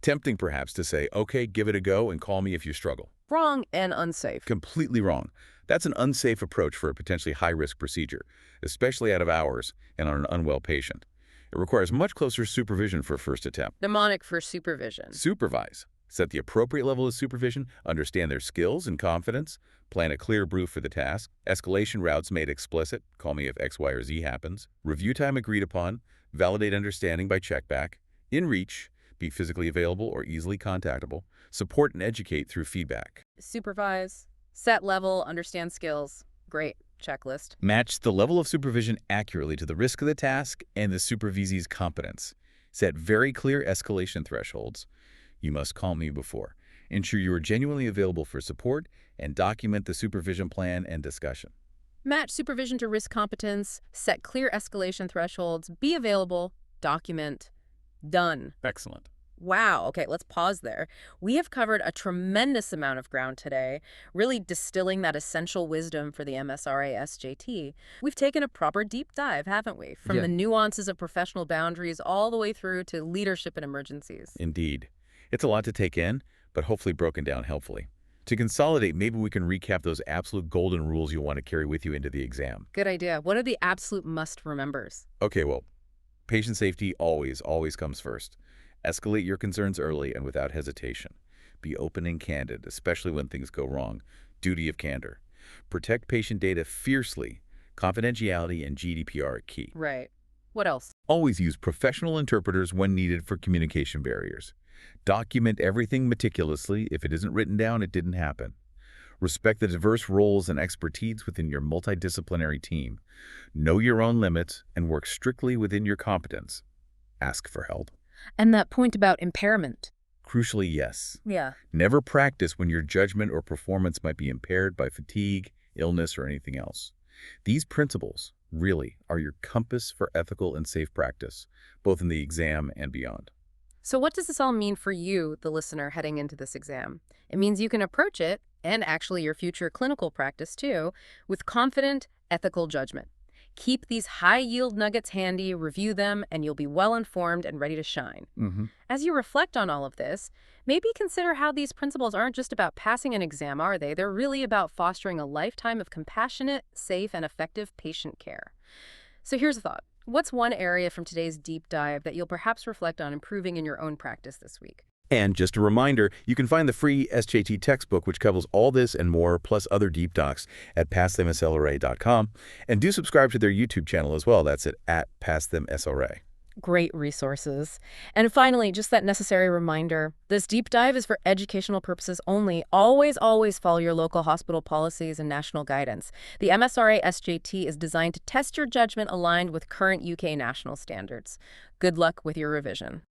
[SPEAKER 2] Tempting, perhaps, to say, okay, give it a go and call me if you struggle.
[SPEAKER 1] Wrong and unsafe.
[SPEAKER 2] Completely wrong. That's an unsafe approach for a potentially high-risk procedure, especially out of hours and on an unwell patient. It requires much closer supervision for a first attempt.
[SPEAKER 1] Mnemonic for supervision.
[SPEAKER 2] Supervise. Set the appropriate level of supervision, understand their skills and confidence, plan a clear brief for the task, escalation routes made explicit, call me if X, Y, or Z happens, review time agreed upon, validate understanding by checkback, in reach, be physically available or easily contactable, support and educate through feedback.
[SPEAKER 1] Supervise. Set level, understand skills. Great. Checklist.
[SPEAKER 2] Match the level of supervision accurately to the risk of the task and the supervisee's competence. Set very clear escalation thresholds. You must call me before. Ensure you are genuinely available for support and document the supervision plan and discussion.
[SPEAKER 1] Match supervision to risk competence. Set clear escalation thresholds. Be available. Document. Done.
[SPEAKER 2] Excellent.
[SPEAKER 1] Wow. Okay, let's pause there. We have covered a tremendous amount of ground today, really distilling that essential wisdom for the MSRA SJT. We've taken a proper deep dive, haven't we? From the nuances of professional boundaries all the way through to leadership in emergencies.
[SPEAKER 2] Indeed. It's a lot to take in, but hopefully broken down helpfully. To consolidate, maybe we can recap those absolute golden rules you'll want to carry with you into the exam.
[SPEAKER 1] Good idea. What are the absolute must-remembers?
[SPEAKER 2] Okay, well, patient safety always comes first. Escalate your concerns early and without hesitation. Be open and candid, especially when things go wrong. Duty of candor. Protect patient data fiercely. Confidentiality and GDPR are key.
[SPEAKER 1] Right. What else?
[SPEAKER 2] Always use professional interpreters when needed for communication barriers. Document everything meticulously. If it isn't written down, it didn't happen. Respect the diverse roles and expertise within your multidisciplinary team. Know your own limits and work strictly within your competence. Ask for help.
[SPEAKER 1] And that point about impairment.
[SPEAKER 2] Crucially, yes.
[SPEAKER 1] Yeah.
[SPEAKER 2] Never practice when your judgment or performance might be impaired by fatigue, illness, or anything else. These principles really are your compass for ethical and safe practice, both in the exam and beyond.
[SPEAKER 1] So what does this all mean for you, the listener, heading into this exam? It means you can approach it, and actually your future clinical practice too, with confident, ethical judgment. Keep these high-yield nuggets handy, review them, and you'll be well-informed and ready to shine. As you reflect on all of this, maybe consider how these principles aren't just about passing an exam, are they? They're really about fostering a lifetime of compassionate, safe, and effective patient care. So here's a thought. What's one area from today's deep dive that you'll perhaps reflect on improving in your own practice this week?
[SPEAKER 2] And just a reminder, you can find the free SJT textbook, which covers all this and more, plus other deep docs at passthemsLRA.com. And do subscribe to their YouTube channel as well. That's at passthemsLRA.
[SPEAKER 1] Great resources. And finally, just that necessary reminder, this deep dive is for educational purposes only. Always, always follow your local hospital policies and national guidance. The MSRA SJT is designed to test your judgment aligned with current UK national standards. Good luck with your revision.